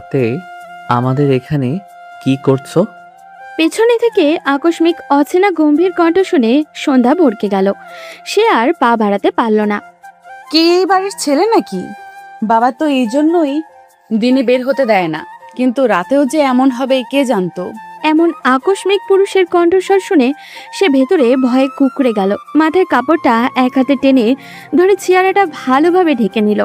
রাতে আমাদের এখানে কি করছো? পেছনে থেকে আকস্মিক অচেনা গম্ভীর কণ্ঠ শুনে সন্ধ্যা ভড়কে গেল। সে আর পা বাড়াতে পারল না। কে এই বাড়ির ছেলে নাকি? বাবা তো এই জন্যই দিনে বের হতে দেয় না, কিন্তু রাতেও যে এমন হবে কে জানতো। এমন আকস্মিক পুরুষের কণ্ঠস্বর শুনে সে ভেতরে ভয়ে কুঁকড়ে গেল। মাথায় কাপড়টা এক হাতে টেনে ধরে চেয়ারটা ভালোভাবে ঢেকে নিল,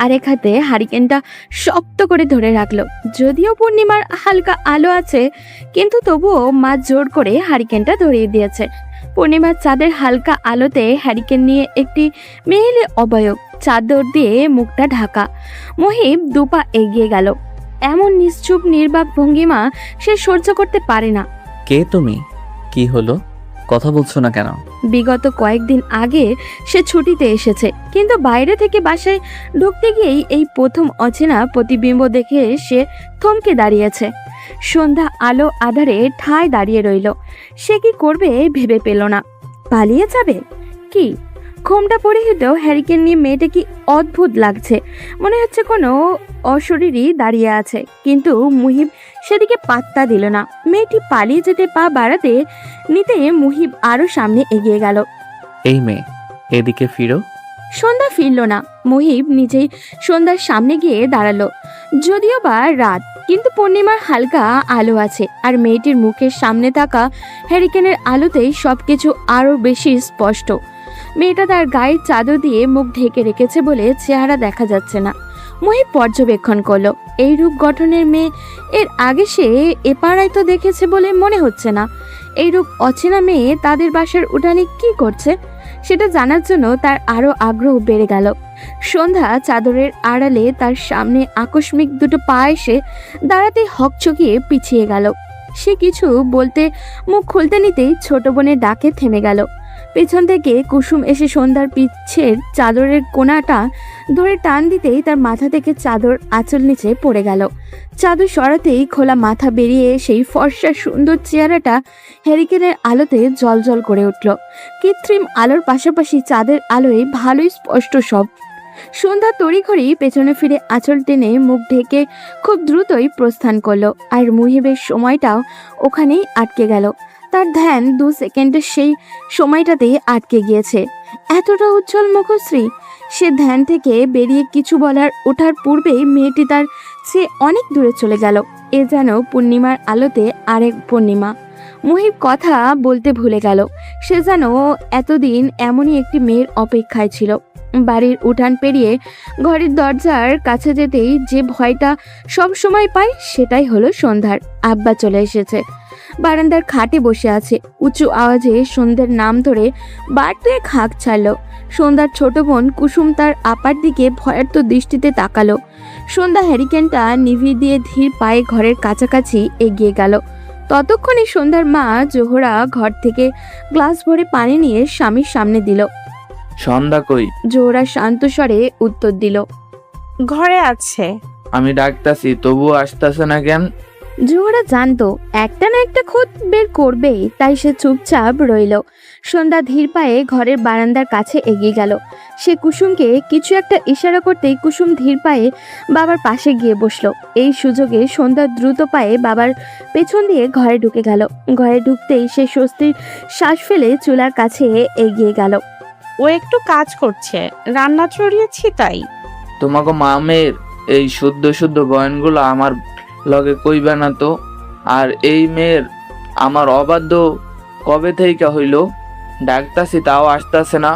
আর এক হাতে হারিকেনটা শক্ত করে ধরে রাখলো। যদিও পূর্ণিমার হালকা আলো আছে, কিন্তু তবুও মা জোর করে হারিকেনটা ধরিয়ে দিয়েছে। পূর্ণিমার চাঁদের হালকা আলোতে হ্যারিকেন নিয়ে একটি মেয়েলে অবয়ব, চাদর দিয়ে মুখটা ঢাকা। মহিব দুপা এগিয়ে গেল। এমন নিশ্চুপ নির্বাক ভঙ্গিমা সে সহ্য করতে পারে না। কে তুমি? কি হলো, কথা বলছো না কেন? বিগত কয়েকদিন আগে সে ছুটিতে এসেছে, কিন্তু বাইরে থেকে বাসায় ঢুকতে গিয়েই এই প্রথম অচেনা প্রতিবিম্ব দেখে সে থমকে দাঁড়িয়েছে। সন্ধ্যা আলো আধারে ঠায় দাঁড়িয়ে রইল। সে কি করবে ভেবে পেল না। পালিয়ে যাবে কি? ঘোমটা পরিহিত হ্যারিকেন নিয়ে মেয়েটা কি অদ্ভুত লাগছে। মনে হচ্ছে কোনো অশরীরই দাঁড়িয়ে আছে, কিন্তু মুহিব সেদিকে পাত্তা দিল না। মেয়েটি পালিয়ে যেতে পা বাড়াতে নিতে মুহিব আরো সামনে এগিয়ে গেল। এই মেয়ে, এদিকে ফিরো। সন্ধ্যা ফিরল না। মুহিব নিজেই সন্ধ্যার সামনে গিয়ে দাঁড়ালো। যদিও বা রাত, কিন্তু পূর্ণিমার হালকা আলো আছে, আর মেয়েটির মুখের সামনে থাকা হ্যারিকেনের আলোতেই সবকিছু আরো বেশি স্পষ্ট। মেয়েটা তার গায়ের চাদর দিয়ে মুখ ঢেকে রেখেছে বলে চেহারা দেখা যাচ্ছে না। মুহিব পর্যবেক্ষণ করলো। এই রূপ গঠনের মেয়ে এর আগে সে এ পাড়ায় তো দেখেছে বলে মনে হচ্ছে না। এই রূপ অচেনা মেয়ে তাদের বাসার উঠানে কি করছে সেটা জানার জন্য তার আরো আগ্রহ বেড়ে গেল। সন্ধ্যা চাদরের আড়ালে তার সামনে আকস্মিক দুটো পা এসে দাঁড়াতে হকচকিয়ে পিছিয়ে গেল। সে কিছু বলতে মুখ খুলতে নিতেই ছোট বোনের ডাকে থেমে গেল। পেছন থেকে কুসুম এসে সন্ধ্যার পিছের চাদরের কোণাটা ধরে টান দিতেই তার মাথা থেকে চাদর আঁচল নিচে পড়ে গেল। চাদর সরাতেই খোলা মাথা বেরিয়ে সেই ফর্সা সুন্দর চেহারাটা হ্যারিকেনের আলোতে জলজল করে উঠল। কৃত্রিম আলোর পাশাপাশি চাঁদের আলোয় ভালোই স্পষ্ট সব। সন্ধ্যা তড়িঘড়ি পেছনে ফিরে আঁচল টেনে মুখ ঢেকে খুব দ্রুতই প্রস্থান করলো, আর মুহিবের সময়টাও ওখানেই আটকে গেল। তার ধ্যান 2 সেকেন্ডের সেই সময়টাতেই আটকে গিয়েছে। এতটা উজ্জ্বল মুখশ্রী! সে ধ্যান থেকে বেরিয়ে কিছু বলার ওঠার পূর্বেই মেয়েটি তার চেয়ে অনেক দূরে চলে গেল। এ যেন পূর্ণিমার আলোতে আরেক পূর্ণিমা। মুহিব কথা বলতে ভুলে গেল। সে যেন এতদিন এমনই একটি মেয়ের অপেক্ষায় ছিল। বাড়ির উঠান পেরিয়ে ঘরের দরজার কাছে যেতেই যে ভয়টা সব সময় পায়, সেটাই হলো সন্ধ্যার। আব্বা চলে এসেছে। বারান্দার খাটে বসে আছে। উঁচু আওয়াজে সন্ধ্যার নাম ধরে বার দুয়েক হাঁক ছাড়ল। সন্ধ্যার ছোট বোন কুসুম তার আপার দিকে ভয়ার্ত দৃষ্টিতে তাকালো। সন্ধ্যা হ্যারিকেনটা নিভিয়ে দিয়ে ধীর পায়ে ঘরের কাছাকাছি এগিয়ে গেল। ততক্ষণে সন্ধ্যার মা জোহরা ঘর থেকে গ্লাস ভরে পানি নিয়ে স্বামীর সামনে দিল। সন্ধ্যা কই? জোহরা শান্ত স্বরে উত্তর দিল, ঘরে আছে। আমি ডাকতাছি, তবুও আসতেছে না কেন? জোহরা জানতো একটা না একটা খোঁজ বের করবেই, তাই সে চুপচাপ রইল। সন্ধ্যা ধীর পায়ে ঘরের বারান্দার কাছে এগিয়ে গেল। সে কুসুমকে কিছু একটা ইশারা করতেই কুসুম ধীর পায়ে বাবার পাশে গিয়ে বসলো। এই সুযোগে সন্ধ্যা দ্রুত পায়ে বাবার পেছন দিয়ে ঘরে ঢুকে গেল। ঘরে ঢুকতেই সে স্বস্তির শ্বাস ফেলে চুলার কাছে এগিয়ে গেল। ও একটু কাজ করছে, রান্না চড়িয়েছি তাই। তোমাকে মামের এই শুদ্ধ শুদ্ধ বয়ানগুলো আমার লগে কইবে না তো? আর এই মেয়ের আমার অবাধ্য কবে থেকে হইল? ডাকতাছি তাও আসতেছে না।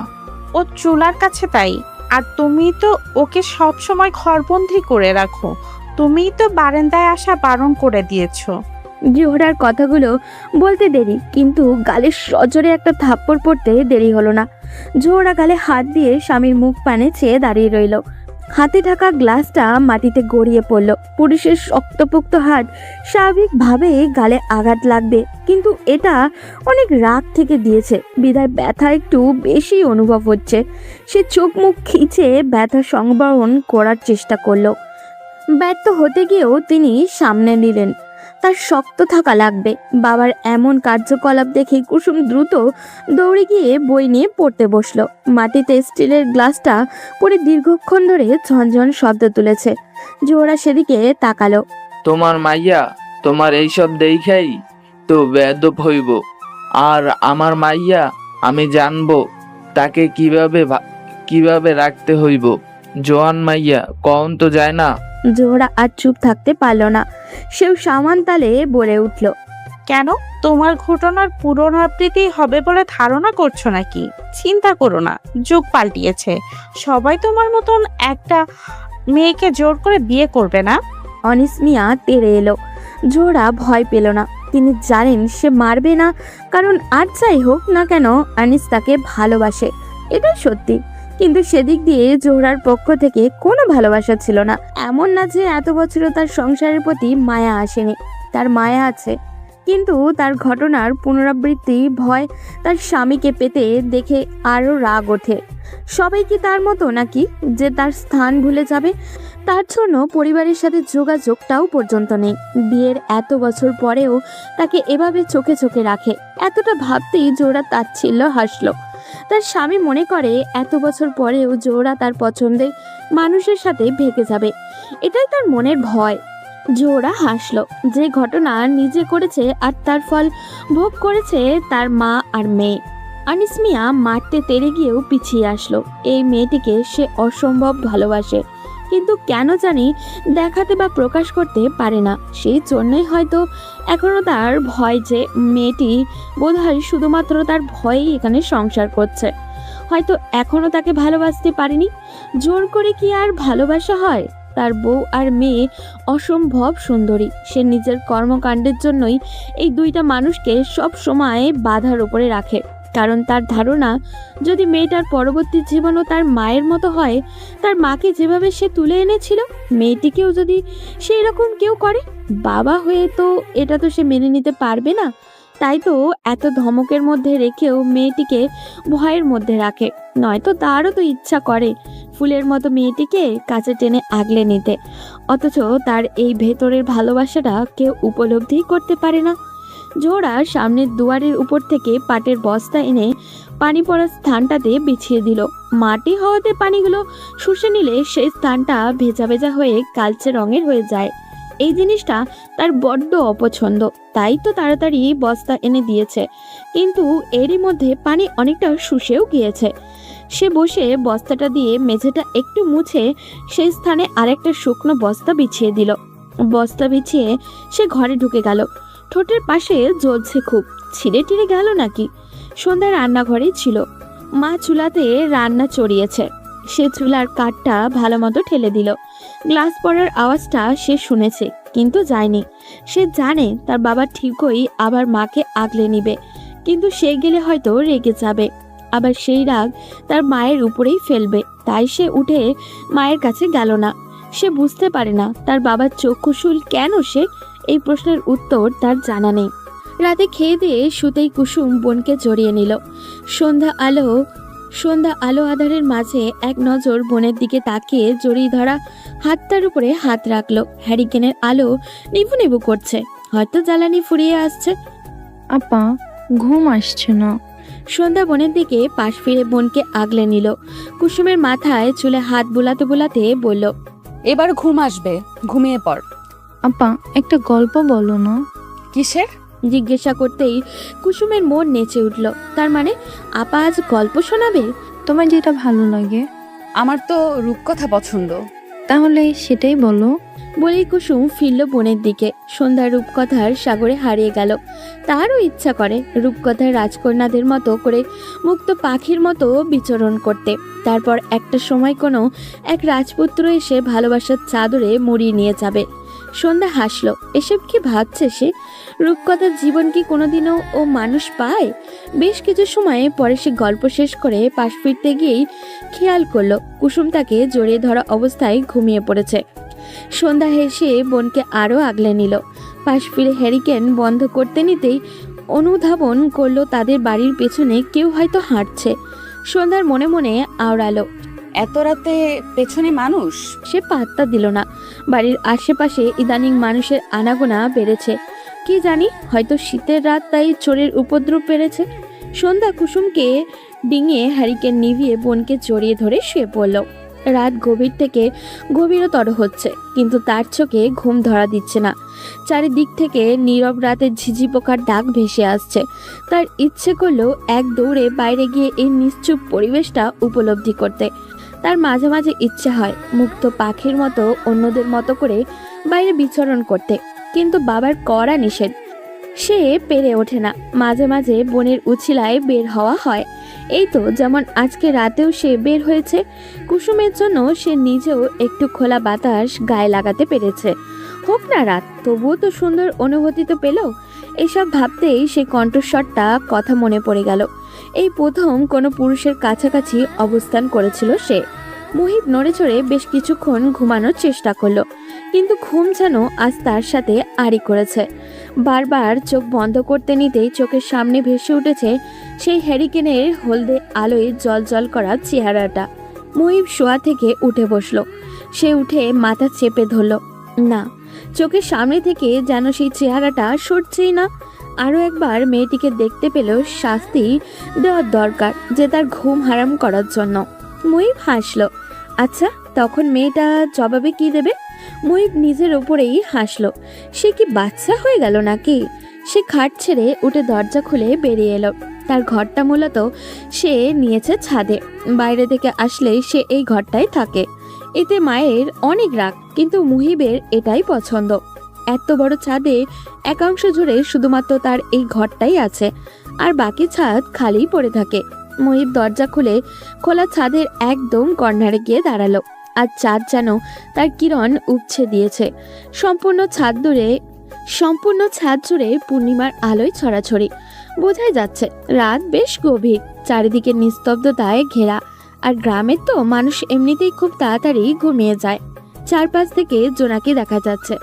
ও চুলার কাছে তাই। আর তুমি তো ওকে সব সময় ঘরবন্দি করে রাখো। তুমিই তো বারান্দায় আসা বারণ করে দিয়েছো। জোহরার কথাগুলো বলতে দেরি, কিন্তু গালে সজোরে একটা থাপ্পড় পড়তে দেরি হলো না। জোহরা গালে হাত দিয়ে স্বামীর মুখ পানে চেয়ে দাঁড়িয়ে রইল। হাতে থাকা গ্লাসটা মাটিতে গড়িয়ে পড়ল। পুরুষের শক্তপোক্ত হাত স্বাভাবিকভাবে গালে আঘাত লাগবে, কিন্তু এটা অনেক রাগ থেকে দিয়েছে বিধায় ব্যথা একটু বেশি অনুভব হচ্ছে। সে চোখ মুখ খিচে ব্যথা সংবরণ করার চেষ্টা করলো। ব্যর্থ হতে গিয়েও তিনি সামনে নিলেন। তার শক্ত থাকা লাগবে। বাবার এমন কার্যকলাপ দেখে কুসুম দ্রুত দৌড়ে গিয়ে বই নিয়ে পড়তে বসলো। মাটিতে স্টিলের গ্লাসটা পড়ে দীর্ঘক্ষণ ধরে ঝনঝন শব্দ তুলেছে। জোহরা সেদিকে তাকালো। তোমার মাইয়া তোমার এইসব দেখাই তো বেয়াদব হইব। আর আমার মাইয়া আমি জানবো তাকে কিভাবে রাখতে হইব। জোয়ান মাইয়া কখন তো যায় না। জোহরা আর চুপ থাকতে পারল না, সেও সামান তালে বলে উঠল। কেন, তোমার ঘটনার পুনরাবৃত্তি হবে বলে ধারণা করছো নাকি? চিন্তা করো না, যুগ পাল্টিয়েছে। সবাই তোমার মতন একটা মেয়েকে জোর করে বিয়ে করবে না। অনিস মিয়া তেড়ে এলো। জোহরা ভয় পেল না, তিনি জানেন সে মারবে না, কারণ আর যাই হোক না কেন আনিস তাকে ভালোবাসে, এটাই সত্যি। কিন্তু সেদিক দিয়ে জোহরার পক্ষ থেকে কোনো ভালোবাসা ছিল না। এমন না যে এত বছরও তার সংসারের প্রতি মায়া আসেনি, তার মায়া আছে, কিন্তু তার ঘটনার পুনরাবৃত্তি ভয় তার স্বামীকে পেতে দেখে আরও রাগ ওঠে। সবাই কি তার মতো নাকি যে তার স্থান ভুলে যাবে? তার জন্য পরিবারের সাথে যোগাযোগটাও পর্যন্ত নেই। বিয়ের এত বছর পরেও তাকে এভাবে চোখে চোখে রাখে, এতটা ভাবতেই জোহরা তাচ্ছিল্য হাসল। তার স্বামী মনে করে এত বছর পরেও জোহরা তার পছন্দের মানুষের সাথে ভেগে যাবে, এটাই তার মনের ভয়। জোহরা হাসল। যে ঘটনা নিজে করেছে আর তার ফল ভোগ করেছে তার মা আর মেয়ে। আনিস মিয়া মারতে তেড়ে গিয়েও পিছিয়ে আসলো। এই মেয়েটিকে সে অসম্ভব ভালোবাসে, কিন্তু কেন জানি দেখাতে বা প্রকাশ করতে পারে না। সেই জন্যই হয়তো এখনো তার ভয় যে মেয়েটি বোধহয় শুধুমাত্র তার ভয়েই এখানে সংসার করছে, হয়তো এখনো তাকে ভালোবাসতে পারেনি। জোর করে কি আর ভালোবাসা হয়? তার বউ আর মেয়ে অসম্ভব সুন্দরী, সে নিজের কর্মকাণ্ডের জন্যই এই দুইটা মানুষকে সব সময় বাধার উপরে রাখে। কারণ তার ধারণা যদি মেয়েটার পরবর্তী জীবনও তার মায়ের মতো হয়, তার মাকে যেভাবে সে তুলে এনেছিল, মেয়েটিকেও যদি সেই রকম কেউ করে, বাবা হয়ে তো এটা তো সে মেনে নিতে পারবে না। তাই তো এত ধমকের মধ্যে রেখেও মেয়েটিকে ভয়ের মধ্যে রাখে। নয়তো তারও তো ইচ্ছা করে ফুলের মতো মেয়েটিকে কাছে টেনে আগলে নিতে, অথচ তার এই ভেতরের ভালোবাসাটা কেউ উপলব্ধি করতে পারে না। জোহরা সামনের দুয়ারের উপর থেকে পাটের বস্তা এনে পানি পড়ার স্থানটাতে বিছিয়ে দিল। মাটি হওয়াতে পানিগুলো শুষে নিলে সেই স্থানটা ভেজা ভেজা হয়ে কালচে রঙের হয়ে যায়। এই জিনিসটা তার বড্ড অপছন্দ, তাই তো তাড়াতাড়ি বস্তা এনে দিয়েছে। কিন্তু এরই মধ্যে পানি অনেকটা শুষেও গিয়েছে। সে বসে বস্তাটা দিয়ে মেঝেটা একটু মুছে সেই স্থানে আরেকটা শুকনো বস্তা বিছিয়ে দিল। বস্তা বিছিয়ে সে ঘরে ঢুকে গেল। ঠোঁটের পাশে জ্বলছে খুব, ছিঁড়ে টিড়ে গেল নাকি? সন্ধ্যায় রান্নাঘরেই ছিল, মা চুলাতে রান্না চড়িয়েছে। সে চুলার কাঠটা ভালো মতো ঠেলে দিল। গ্লাস পড়ার আওয়াজটা সে শুনেছে, কিন্তু যায়নি। সে জানে তার বাবা ঠিকই আবার মাকে আগলে নিবে, কিন্তু সে গেলে হয়তো রেগে যাবে, আবার সেই রাগ তার মায়ের উপরেই ফেলবে। তাই সে উঠে মায়ের কাছে গেল না। সে বুঝতে পারে না তার বাবার চক্ষুশূল কেন সে, এই প্রশ্নের উত্তর তার জানা নেই। রাতে খেয়ে দিয়ে শুতেই কুসুম বোনকে জড়িয়ে নিল। সন্ধ্যা আলো আধারের মাঝে এক নজর বোনের দিকে তাকিয়ে জড়িয়ে ধরা হাতটার উপরে হাত রাখলো। হ্যারিকেনের আলো নিভু নিভু করছে, হয়তো জ্বালানি ফুরিয়ে আসছে। আপা, ঘুম আসছে না। সন্ধ্যা বোনের দিকে পাশ ফিরে বোনকে আগলে নিল। কুসুমের মাথায় চুলে হাত বুলাতে বুলাতে বলল, এবার ঘুম আসবে, ঘুমিয়ে পড়। আপা, একটা গল্প বলো না। কিসের? জিজ্ঞাসা করতেই কুসুমের মন নেচে উঠল। তার মানে আপা আজ গল্প শোনাবে? তোমার যেটা ভালো লাগে। আমার তো রূপকথা পছন্দ। তাহলে সেটাই বলো। বলেই কুসুম ফিরল বোনের দিকে। সন্ধ্যা রূপকথার সাগরে হারিয়ে গেল। তারও ইচ্ছা করে রূপকথার রাজকন্যাদের মতো করে মুক্ত পাখির মতো বিচরণ করতে। তারপর একটা সময় কোনো এক রাজপুত্র এসে ভালোবাসার চাদরে মুড়িয়ে নিয়ে যাবে। সন্ধ্যা হাসলো। এসব কি ভাবছে সে? রূপকথার জীবন কি কোনোদিনও ও মানুষ পায়? বেশ কিছু সময় পরে সে গল্প শেষ করে পাশ ফিরতে গিয়েই খেয়াল করলো কুসুম তাকে জড়িয়ে ধরা অবস্থায় ঘুমিয়ে পড়েছে। সন্ধ্যা হেসে বোনকে আরও আগলে নিল। পাশ ফিরে হ্যারিকেন বন্ধ করতে নিতেই অনুধাবন করলো তাদের বাড়ির পেছনে কেউ হয়তো হাঁটছে। সন্ধ্যার মনে মনে আওড়ালো, এত রাতে পেছনে মানুষ? সে পাত্তা দিল না। বাড়ির আশেপাশে ইদানিং মানুষের আনাগোনা বেড়েছে, কি জানি হয়তো শীতের রাত, তাই চোরের উপদ্রব বেড়েছে। সন্ধ্যা কুসুমকে ডিঙিয়ে হ্যারিকেন নিভিয়ে বোনকে জড়িয়ে ধরে শুয়ে পড়ল। রাত গভীর থেকে গভীরতর হচ্ছে, কিন্তু তার চোখে ঘুম ধরা দিচ্ছে না। চারিদিক থেকে নীরব রাতের ঝিঝি পোকার ডাক ভেসে আসছে। তার ইচ্ছে করলো এক দৌড়ে বাইরে গিয়ে এই নিশ্চুপ পরিবেশটা উপলব্ধি করতে। তার মাঝে মাঝে ইচ্ছে হয় মুক্ত পাখির মতো অন্যদের মতো করে বাইরে বিচরণ করতে, কিন্তু বাবার কড়া নিষেধ, সে পেরে ওঠে না। মাঝে মাঝে বনের উছিলায় বের হওয়া হয়। এই তো যেমন আজকে রাতেও সে বের হয়েছে। কুসুমের জন্য সে নিজেও একটু খোলা বাতাস গায়ে লাগাতে পেরেছে। হোক না রাত, তবুও তো সুন্দর অনুভূতি তো পেল। এসব ভাবতেই সেই কণ্ঠস্বরটা কথা মনে পড়ে গেল। এই প্রথম কোনো পুরুষের কাছাকাছি অবস্থান করেছিল সে। মুহিব নড়ে চড়ে বেশ কিছুক্ষণ ঘুমানোর চেষ্টা করলো, কিন্তু ঘুম যেন আজ তার সাথে আড়ি করেছে। বারবার চোখ বন্ধ করতে নিতেই চোখের সামনে ভেসে উঠেছে সেই হ্যারিকেনের হলদে আলোয় জল করা চেহারাটা। মুহিব শোয়া থেকে উঠে বসলো। সে উঠে মাথা চেপে ধরলো। না, চোখের সামনে থেকে যেন সেই চেহারাটা সরছেই না। আরও একবার মেয়েটিকে দেখতে পেল শাস্তি দেওয়ার দরকার, যে তার ঘুম হারাম করার জন্য। মুহিব হাসলো। আচ্ছা, তখন মেয়েটা জবাবে কি দেবে? মুহিব নিজের ওপরেই হাসলো। সে কি বাচ্চা হয়ে গেল নাকি? সে খাট ছেড়ে উঠে দরজা খুলে বেরিয়ে এলো। তার ঘরটা মূলত সে নিয়েছে ছাদে। বাইরে থেকে আসলে সে এই ঘরটায় থাকে। এতে মায়ের অনেক রাগ, কিন্তু মুহিবের এটাই পছন্দ। এত বড় ছাদে একাংশ জুড়ে শুধুমাত্র তার এই ঘরটাই আছে, আর বাকি ছাদ খালি পড়ে থাকে। মুহিব দরজা খুলে খোলা ছাদের একদম কর্নারে গিয়ে দাঁড়ালো। আর চাঁদ যেন তার কিরণ উপছে দিয়েছে। সম্পূর্ণ ছাদ জুড়ে পূর্ণিমার আলোয় ছড়াছড়ি। বোঝাই যাচ্ছে রাত বেশ গভীর, চারিদিকে নিস্তব্ধতায় ঘেরা। আর গ্রামের তো মানুষ এমনিতেই খুব তাড়াতাড়ি ঘুমিয়ে যায়। চারপাশ থেকে জোনাকি দেখা যাচ্ছে।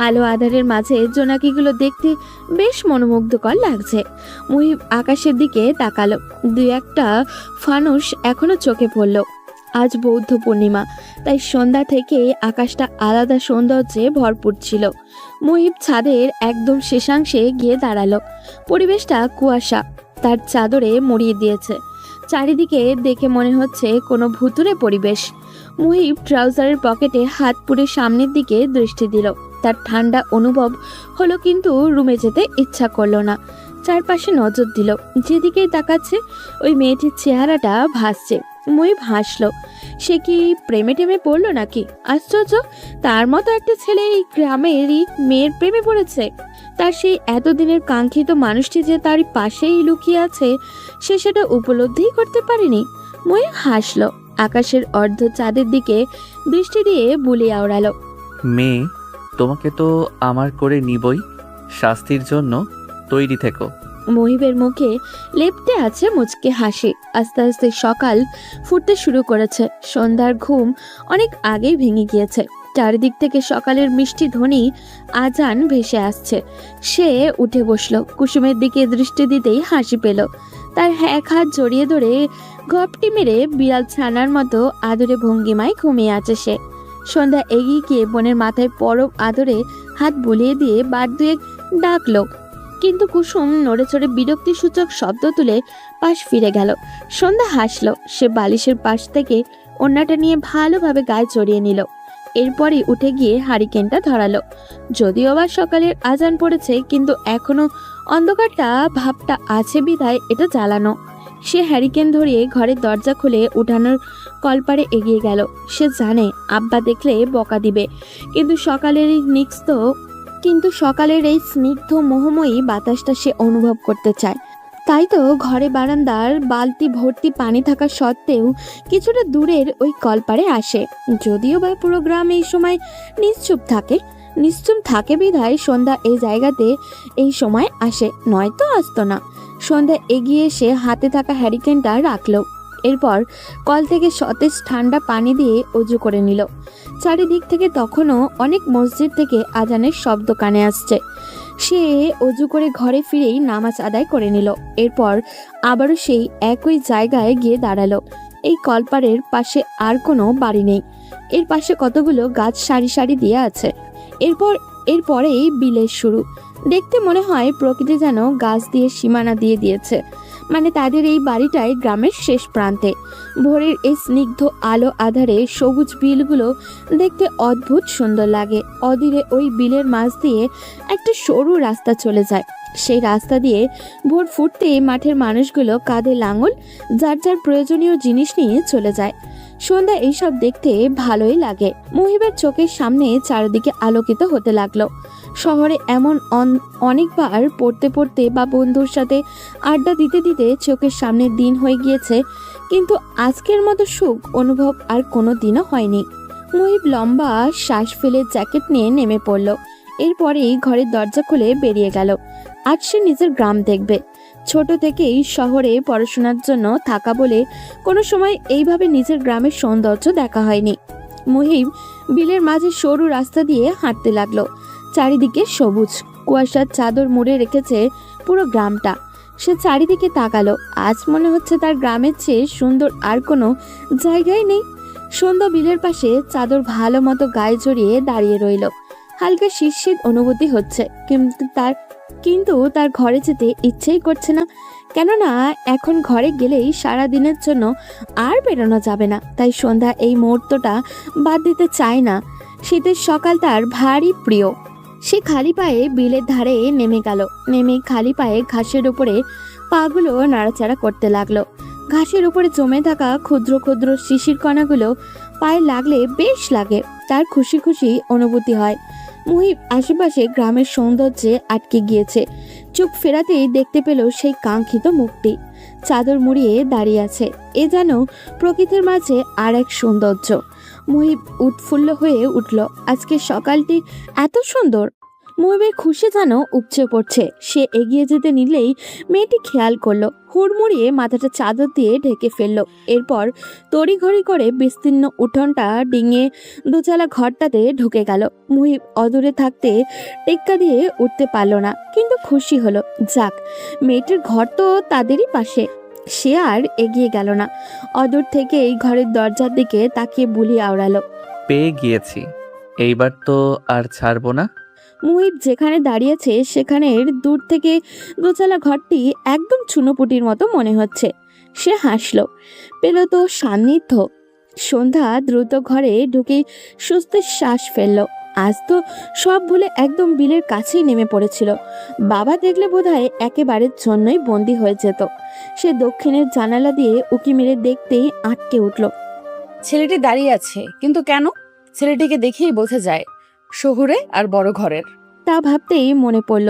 আলো আধারের মাঝে জোনাকিগুলো দেখতে বেশ মনোমুগ্ধকর লাগছে। মুহিব আকাশের দিকে তাকালো। দুই একটা ফানুস এখনো চোখে পড়ল। আজ বৌদ্ধ পূর্ণিমা, তাই সন্ধ্যা থেকে আকাশটা আলাদা সৌন্দর্যে ভরপুর ছিল। মুহিব ছাদের একদম শেষাংশে গিয়ে দাঁড়ালো। পরিবেশটা কুয়াশা তার চাদরে মুড়িয়ে দিয়েছে। চারিদিকে দেখে মনে হচ্ছে কোনো ভুতুরে পরিবেশ। মুহিব ট্রাউজারের পকেটে হাত পুরে সামনের দিকে দৃষ্টি দিল। তার ঠান্ডা অনুভব হলো, কিন্তু রুমে যেতে ইচ্ছা করলো না। চারপাশে নজর দিল। যেদিকেই তাকাচ্ছে ওই মেয়েটির চেহারাটা ভাসছে। মুহিব হাসলো। সে কি প্রেমে টেমে পড়লো নাকি? আশ্চর্য, তার মতো একটা ছেলে এই গ্রামেরই মেয়ের প্রেমে পড়েছে। তার সেই এতদিনের কাঙ্ক্ষিত মানুষটি যে তার পাশেই লুকিয়ে আছে, সে সেটা উপলব্ধিই করতে পারেনি। মুহিব হাসলো। আকাশের অর্ধ চাঁদের দিকে দৃষ্টি দিয়ে বুলি আওড়ালো। মেয়ে, তোমাকে তো আমার করে নিবই। শাস্তির জন্য তৈরি থেকো। মুহিবের মুখে লেপ্টে আছে মুচকে হাসি। আস্তে আস্তে সকাল ফুটতে শুরু করেছে। সন্ধ্যার ঘুম অনেক আগেই ভেঙে গিয়েছে। চারিদিক থেকে সকালের মিষ্টি ধ্বনি আজান ভেসে আসছে। সে উঠে বসলো। কুসুমের দিকে দৃষ্টি দিতেই হাসি পেল। তার এক হাত জড়িয়ে ধরে ঘপটি মেরে বিড়াল ছানার মতো আদরে ভঙ্গিমায় ঘুমিয়ে আছে সে। সন্ধ্যা এগিয়ে গিয়ে বোনের মাথায় পরব আদরে হাত বুলিয়ে দিয়ে বার দুয়েক ডাকলো, কিন্তু কুসুম নড়ে চড়ে বিরক্তিসূচক শব্দ তুলে পাশ ফিরে গেল। সন্ধ্যা হাসলো। সে বালিশের পাশ থেকে ওড়নাটা নিয়ে ভালোভাবে গায়ে জড়িয়ে নিল। এরপরই উঠে গিয়ে হারিকেনটা ধরালো। যদিও বা সকালের আজান পড়েছে, কিন্তু এখনো অন্ধকারটা ভাবটা আছে বিধায় এটা জ্বালানো। সে হ্যারিকেন ধরিয়ে ঘরের দরজা খুলে উঠানোর কলপারে এগিয়ে গেল। সে জানে আব্বা দেখলে বকা দিবে, কিন্তু সকালের এই স্নিগ্ধ মোহময়ী বাতাসটা সে অনুভব করতে চায়। তাই তো ঘরে বারান্দার বালতি ভর্তি পানি থাকা সত্ত্বেও কিছুটা দূরের ওই কলপারে আসে। যদিও বা পুরো গ্রাম এই সময় নিশ্চুপ থাকে বিধায় সন্ধ্যা এই জায়গাতে এই সময় আসে, নয়তো আসতো না। সন্ধ্যা এগিয়ে এসে হাতে থাকা হ্যারিকেনটা রাখলো। এরপর কল থেকে সতেজ ঠান্ডা পানি দিয়ে অজু করে নিল। চারিদিক থেকে তখনও অনেক মসজিদ থেকে আজানের শব্দ কানে আসছে। সে অজু করে ঘরে ফিরেই নামাজ আদায় করে নিল। এরপর আবারও সেই একই জায়গায় গিয়ে দাঁড়ালো। এই কলপারের পাশে আর কোনো বাড়ি নেই। এর পাশে কতগুলো গাছ সারি সারি দিয়ে আছে। এরপরেই বিলের শুরু। দেখতে মনে হয় প্রকৃতি যেন গাছ দিয়ে সীমানা দিয়ে দিয়েছে। মানে তাদের এই বাড়িটাই গ্রামের শেষ প্রান্তে। ভোরের এই স্নিগ্ধ আলো আধারে সবুজ বিলগুলো দেখতে অদ্ভুত সুন্দর লাগে। অধীরে ওই বিলের মাঝ দিয়ে একটা সরু রাস্তা চলে যায়। সেই রাস্তা দিয়ে ভোর ফুটতে মাঠের মানুষগুলো কাঁধে লাঙল যার যার প্রয়োজনীয় জিনিস নিয়ে চলে যায়। সন্ধ্যা এইসব দেখতে ভালোই লাগে। মুহিবের চোখের সামনে চারিদিকে আলোকিত হতে লাগলো। শহরে এমন অনেকবার পড়তে পড়তে বা বন্ধুর সাথে আড্ডা দিতে দিতে চোখের সামনে দিন হয়ে গিয়েছে, কিন্তু আজকের মতো সুখ অনুভব আর কোনো দিনও হয়নি। মুহিব লম্বা শ্বাস ফেলে জ্যাকেট নিয়ে নেমে পড়ল। এরপরেই ঘরের দরজা খুলে বেরিয়ে গেল। আজ সে নিজের গ্রাম দেখবে। ছোট থেকেই শহরে পড়াশোনার জন্য থাকা বলে কোনো সময় এইভাবে নিজের গ্রামের সৌন্দর্য দেখা হয়নি। মুহিব বিলের মাঝে সরু রাস্তা দিয়ে হাঁটতে লাগলো। চারিদিকে সবুজ, কুয়াশার চাদর মুড়ে রেখেছে পুরো গ্রামটা। সে চারিদিকে তাকালো। আজ মনে হচ্ছে তার গ্রামের চেয়ে সুন্দর আর কোনো জায়গায় নেই। সন্ধ্যা বিলের পাশে চাদর ভালো মতো গায়ে জড়িয়ে দাঁড়িয়ে রইল। হালকা শীত অনুভূতি হচ্ছে, কিন্তু তার ঘরে যেতে ইচ্ছেই করছে না। কেননা এখন ঘরে গেলেই সারা দিনের জন্য আর বেরোনো যাবে না। তাই সন্ধ্যা এই মুহূর্তটা বাদ দিতে চায় না। শীতের সকাল তার ভারী প্রিয়। সে খালি পায়ে বিলের ধারে নেমে গেল। নেমে খালি পায়ে ঘাসের উপরে পাগুলো নাড়াচাড়া করতে লাগলো। ঘাসের উপরে জমে থাকা ক্ষুদ্র ক্ষুদ্র শিশির কণাগুলো পায়ে লাগলে বেশ লাগে। তার খুশি খুশি অনুভূতি হয়। মুহিব আশেপাশে গ্রামের সৌন্দর্যে আটকে গিয়েছে। চোখ ফেরাতেই দেখতে পেল সেই কাঙ্ক্ষিত মুখটি চাদর মুড়িয়ে দাঁড়িয়ে আছে। এ যেন প্রকৃতির মাঝে আর এক সৌন্দর্য। মুহিব উৎফুল্ল হয়ে উঠল। আজকে সকালটি এত সুন্দর। মুহিবের খুশি যেন উপচে পড়ছে। সে এগিয়ে যেতে নিলেই মেয়েটি খেয়াল করলো, হুড়মুড়িয়ে মাথাটা চাদর দিয়ে ঢেকে ফেললো। এরপর তড়িঘড়ি করে বিস্তীর্ণ উঠোনটা ডিঙিয়ে দোচালা ঘরটাতে ঢুকে গেল। মুহিব অদূরে থাকতে টেক্কা দিয়ে উঠতে পারল না, কিন্তু খুশি হলো। যাক, মেয়েটির ঘর তো তাদেরই পাশে। সে আর এগিয়ে গেল না। অদূর থেকে এই ঘরের দরজার দিকে তাকিয়ে বুলি আওড়ালো। পেয়ে গিয়েছি, এইবার তো আর ছাড়বো না। মুহিব যেখানে দাঁড়িয়েছে সেখানের দূর থেকে দোচালা ঘরটি একদম চুনোপুটির মতো মনে হচ্ছে। সে হাসলো, পেল তো সান্নিধ্য। সন্ধ্যা দ্রুত ঘরে ঢুকে স্বস্তির শ্বাস ফেলল। আজ তো সব ভুলে একদম বিলের কাছেই নেমে পড়েছিল। বাবা দেখলে বোধহয় একেবারের জন্যই বন্দী হয়ে যেত। সে দক্ষিণের জানালা দিয়ে উকি মেরে দেখতেই আটকে উঠল। ছেলেটি দাঁড়িয়ে আছে, কিন্তু কেন? ছেলেটিকে দেখেই বোঝা যায় শহুরে আর বড় ঘরের। তা ভাবতেই মনে পড়ল,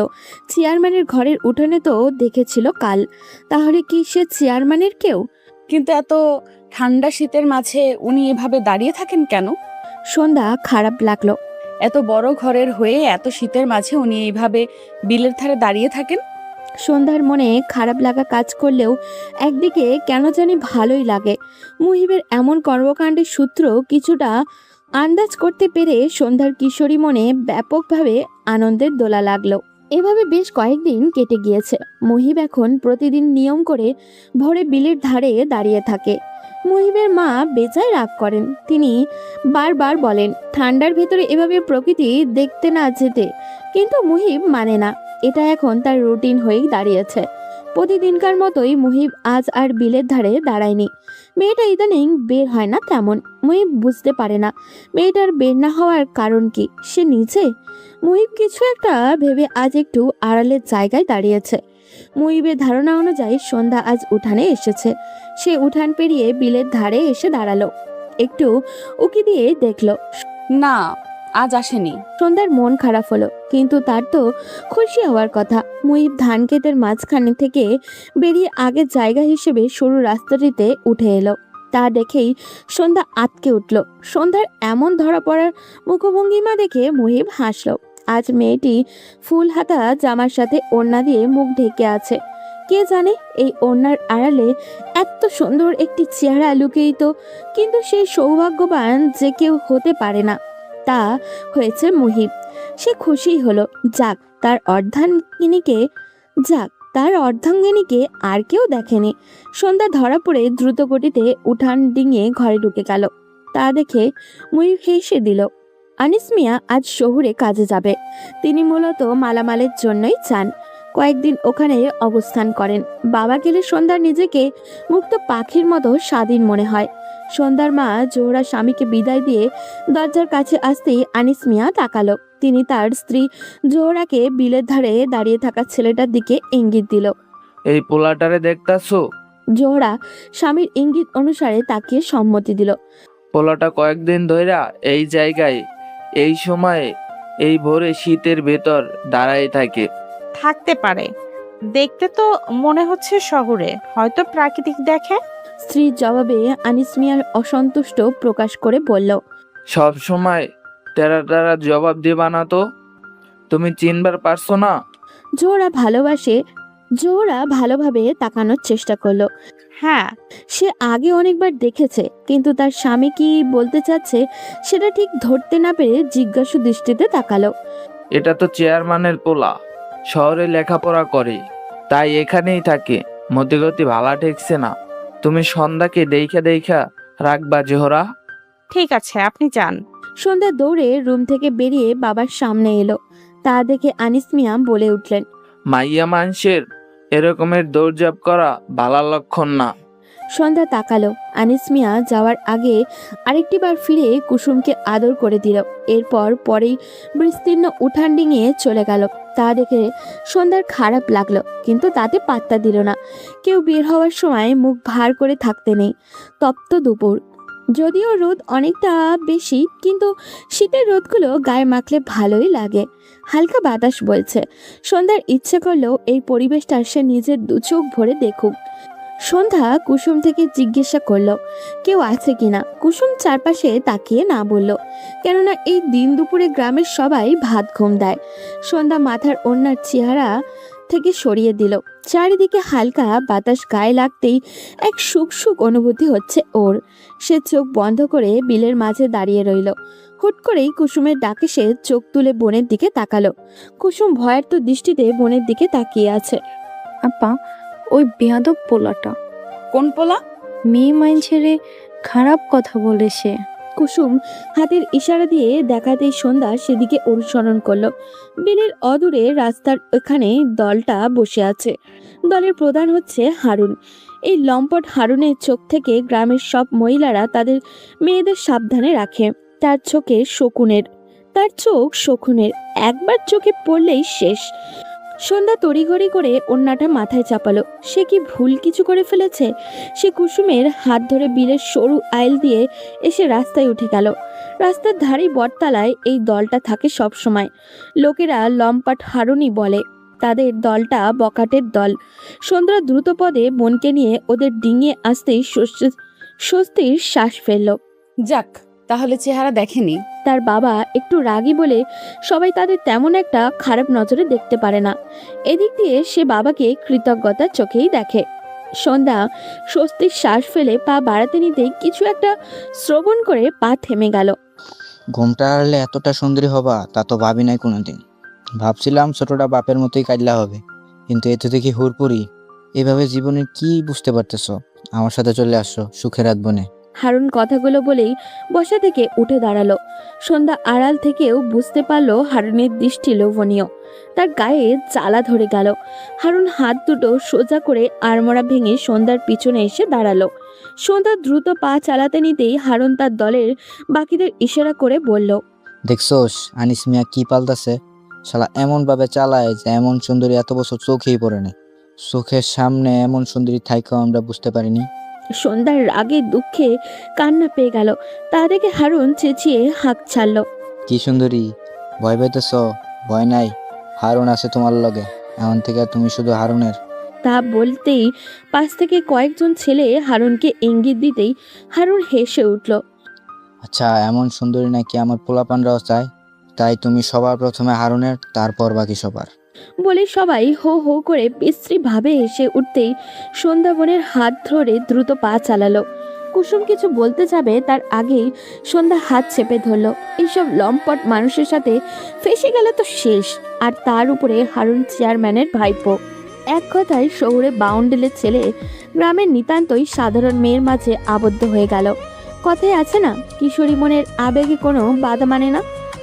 চেয়ারম্যানের ঘরের উঠোনে তো দেখেছিল কাল। তাহলে কি সে চেয়ারম্যানের কেউ? কিন্তু এত ঠান্ডা শীতের মাঝে উনি এভাবে দাঁড়িয়ে থাকেন কেন? সন্ধ্যা খারাপ লাগলো। এত বড় ঘরের হয়ে এত শীতের মাঝে উনি এইভাবে বিলের ধারে দাঁড়িয়ে থাকেন। সন্ধ্যার মনে খারাপ লাগা কাজ করলেও একদিকে কেন জানি ভালোই লাগে। মুহিবের এমন কর্মকাণ্ডের সূত্র কিছুটা আন্দাজ করতে পেরে সন্ধ্যার কিশোরী মনে ব্যাপকভাবে আনন্দের দোলা লাগলো। এভাবে বেশ কয়েকদিন কেটে গিয়েছে। মুহিব এখন প্রতিদিন নিয়ম করে ভোরে বিলের ধারে দাঁড়িয়ে থাকে। মুহিবের মা বেজায় রাগ করেন। তিনি বারবার বলেন ঠান্ডার ভেতরে এভাবে প্রকৃতি দেখতে না যেতে, কিন্তু মুহিব মানে না। এটা এখন তার রুটিন হয়েই দাঁড়িয়েছে। প্রতিদিনকার মতোই মুহিব আজ আর বিলের ধারে দাঁড়ায়নি। মেয়েটা ইদানিং বের হয় না তেমন। মুহিব বুঝতে পারে না মেয়েটার বের না হওয়ার কারণ কি। সে নিজে মুহিব কিছু একটা ভেবে আজ একটু আড়ালের জায়গায় দাঁড়িয়েছে। মুহিবের ধারণা অনুযায়ী সন্ধ্যা আজ উঠানে এসেছে। সে উঠান পেরিয়ে বিলের ধারে এসে দাঁড়ালো। একটু উকি দিয়ে দেখলো, না, আজ আসেনি। সন্ধ্যার মন খারাপ হলো, কিন্তু তার তো খুশি হওয়ার কথা। মুহিব ধান ক্ষেতের মাঝখানে থেকে বেরিয়ে আগের জায়গা হিসেবে সরু রাস্তাটিতে উঠে এলো। তা দেখেই সন্ধ্যা আটকে উঠল। সন্ধ্যার এমন ধরা পড়ার মুখভঙ্গিমা দেখে মুহিব হাসলো। আজ মেয়েটি ফুল হাতা জামার সাথে ওড়না দিয়ে মুখ ঢেকে আছে। কে জানে এই ওড়নার আড়ালে এত সুন্দর একটি চেহারা লুকিয়ে। কিন্তু সেই সৌভাগ্যবান যে কেউ হতে পারে না, তা হয়েছে মুহিব। সে খুশি হলো। যাক, তার অর্ধাঙ্গিনীকে আর কেউ দেখেনি। সন্ধ্যা ধরা পড়ে দ্রুত গতিতে উঠান ডিঙিয়ে ঘরে ঢুকে গেল। তা দেখে মুহিব হেসে দিল। আনিস মিয়া আজ শহুরে কাজে যাবে। তিনি মূলত মালামালের জন্যই চান। কয়েকদিন ওখানে অবস্থান করেন। বাবা গেলে সন্ধ্যার নিজেকে মুক্ত পাখির মতো স্বাধীন মনে হয়। সন্ধ্যার মা জোহরা স্বামীকে বিদায় দিয়ে দরজার কাছে আসতেই আনিস মিয়া তাকালো। তিনি তার স্ত্রী জোহরাকে বিলের ধারে দাঁড়িয়ে থাকা ছেলেটার দিকে ইঙ্গিত দিল। এই পোলাটারে দেখতাছো? জোহরা স্বামীর ইঙ্গিত অনুসারে তাকিয়ে সম্মতি দিল। পোলাটা কয়েকদিন ধইরা এই জায়গায় এই সময়ে এই ভোরে শীতের ভেতর দাঁড়ায় থাকে। থাকতে পারে, দেখতে তো মনে হচ্ছে শহরে, হয়তো প্রাকৃতিক দেখে। স্ত্রীর জবাবে আনিস মিয়ার অসন্তুষ্ট প্রকাশ করে বলল, সব সময় তেরা তেরা জবাব দিবা না তো, তুমি চিনবার পারছো না? জোহরা ভালোভাবে তাকানোর চেষ্টা করলো। হ্যাঁ, সে আগে অনেকবার দেখেছে, কিন্তু তার স্বামী কি বলতে চাচ্ছে সেটা ঠিক ধরতে না পেরে জিজ্ঞাসু দৃষ্টিতে তাকালো। এটা তো চেয়ারম্যানের পোলা, শহরে লেখাপড়া করে, তাই এখানেই থাকে। মতিগতি ভালা ঠেকছে না। তুমি সন্ধ্যাকে দেখা রাখবা জোহরা। ঠিক আছে, আপনি যান। সন্ধ্যা দৌড়ে রুম থেকে বেরিয়ে বাবার সামনে এলো। তা দেখে আনিস মিয়া বলে উঠলেন, মাইয়া মানুষের এরকমের দৌড়ঝাঁপ করা ভালা লক্ষণ না। সন্ধ্যা তাকালো। আনিস মিয়া যাওয়ার আগে আরেকটিবার ফিরে কুসুমকে আদর করে দিল। পরেই বিস্তীর্ণ উঠান ডিঙিয়ে চলে গেল। তা দেখে সন্ধ্যার খারাপ লাগলো, কিন্তু তাতে পাত্তা দিল না। কেউ বের হওয়ার সময় মুখ ভার করে থাকতে নেই। তপ্ত দুপুর, যদিও রোদ অনেকটা বেশি, কিন্তু শীতের রোদগুলো গায়ে মাখলে ভালোই লাগে। হালকা বাতাস বলছে। সন্ধ্যার ইচ্ছে করলেও এই পরিবেশটা সে নিজের দু চোখ ভরে দেখুক। সন্ধ্যা কুসুম থেকে জিজ্ঞাসা করলো কেউ আছে কিনা। কুসুম চারপাশে তাকিয়ে না বলল, কেননা এই দিন দুপুরে গ্রামের সবাই ভাত ঘুম দেয়। সন্ধ্যা মাথার ওড়নার চেহারা থেকে সরিয়ে দিল। চারিদিকে হালকা বাতাস গায়ে লাগতেই এক সুখ সুখ অনুভূতি হচ্ছে ওর। সে চোখ বন্ধ করে বিলের মাঝে দাঁড়িয়ে রইল। হুট করেই কুসুমের ডাকে সে চোখ তুলে বোনের দিকে তাকালো। কুসুম ভয়ার্ত দৃষ্টিতে বোনের দিকে তাকিয়ে আছে। আপা, ওই বেয়াদব পোলাটা কোন পোলা? মেয়ে মাইন ছেড়ে খারাপ কথা বলে সে। কুসুম হাতের ইশারা দিয়ে দেখাতেই সন্ধ্যা সেদিকে অনুসরণ করলো। বিলের অদূরে রাস্তার ওখানে দলটা বসে আছে। দলের প্রধান হচ্ছে হারুন। এই লম্পট হারুনের চোখ থেকে গ্রামের সব মহিলারা তাদের মেয়েদের সাবধানে রাখে। তার চোখ শকুনের, একবার চোখে পড়লেই শেষ। সন্ধ্যা তড়িঘড়ি করে ওড়নাটা মাথায় চাপালো। সে কি ভুল কিছু করে ফেলেছে? সে কুসুমের হাত ধরে বিলের সরু আইল দিয়ে এসে রাস্তায় উঠে গেল। রাস্তার ধারে বটতলায় এই দলটা থাকে সব সময়। লোকেরা লম্পাট হারুনই বলে। তাদের দলটা বকাটের দল। সন্ধ্যা দ্রুত পদে বোনকে নিয়ে ওদের ডিঙিয়ে আসতেই স্বস্তির শ্বাস ফেলল। যাক, তাহলে চেহারা দেখেনি। তার বাবা একটু রাগী বলে সবাই তাদের তেমন একটা খারাপ নজরে দেখতে পারে না। এদিক দিয়ে সে বাবাকে কৃতজ্ঞতার চোখেই দেখে। সন্ধ্যা স্বস্তির শ্বাস ফেলে পা বাড়াতে নিতেই কিছু একটা শ্রবণ করে পা থেমে গেল। ঘুমটা হারলে এতটা সুন্দরী হবা তা তো ভাবি নাই কোনোদিন। ভাবছিলাম ছোটটা বাপের মতোই কাজলা হবে, কিন্তু এতে দেখি হুড়পুরি। এভাবে জীবনে কি বুঝতে পারতেছো? আমার সাথে চলে আসছো, সুখে রাত বনে। হারুন কথাগুলো বলেই বসা থেকে উঠে দাঁড়ালো। সন্ধ্যা আড়াল থেকেও বুঝতে পারলো হারুনের দৃষ্টি লোভনীয়। তার গায়ে জ্বালা ধরে গেল। হারুন হাত দুটো সোজা করে আড়মোড়া ভেঙে সন্ধ্যার পিছনে এসে দাঁড়ালো। সন্ধ্যা দ্রুত পা চালাতে নিতেই হারুন তার দলের বাকিদের ইশারা করে বলল, দেখছোস আনিস মিয়া কি পাল্টাছে? শালা এমন ভাবে চালায় যে এমন সুন্দরী এত বছর চোখেই পড়ে না। চোখের সামনে এমন সুন্দরী থাইকেও আমরা বুঝতে পারিনি। সন্ধ্যার রাগে দুঃখে কান্না পেয়ে গেল। তা দেখে হারুন চেঁচিয়ে হাঁক ছাড়ল, কি সুন্দরী, ভয় পেতেছ? ভয় নাই, হারুন আছে তোমার লগে। এখন থেকে তুমি শুধু হারুনের। তা বলতেই পাশ থেকে কয়েকজন ছেলে হারুনকে ইঙ্গিত দিতেই হারুন হেসে উঠল। আচ্ছা, এমন সুন্দরী নাকি আমার পোলাপানরাও চায়? তাই তুমি সবার প্রথমে হারুনের, তারপর বাকি সবার। বলে সবাই হো হো করে বিশ্রী ভাবে এসে উঠতেই সন্ধ্যা বোনের হাত ধরে দ্রুত পা চালালো। কুসুম কিছু বলতে যাবে তার আগেই সন্ধ্যা হাত চেপে ধরলো। এইসব লম্পট মানুষের সাথে ফেসে গেলে তো শেষ। আর তার উপরে হারুন চেয়ারম্যানের ভাইপো। এক কথায় শহরে বাউন্ডেলের ছেলে গ্রামের নিতান্তই সাধারণ মেয়ের মাঝে আবদ্ধ হয়ে গেল। কথায় আছে না, কিশোরী মনের আবেগে কোনো বাধা মানে না।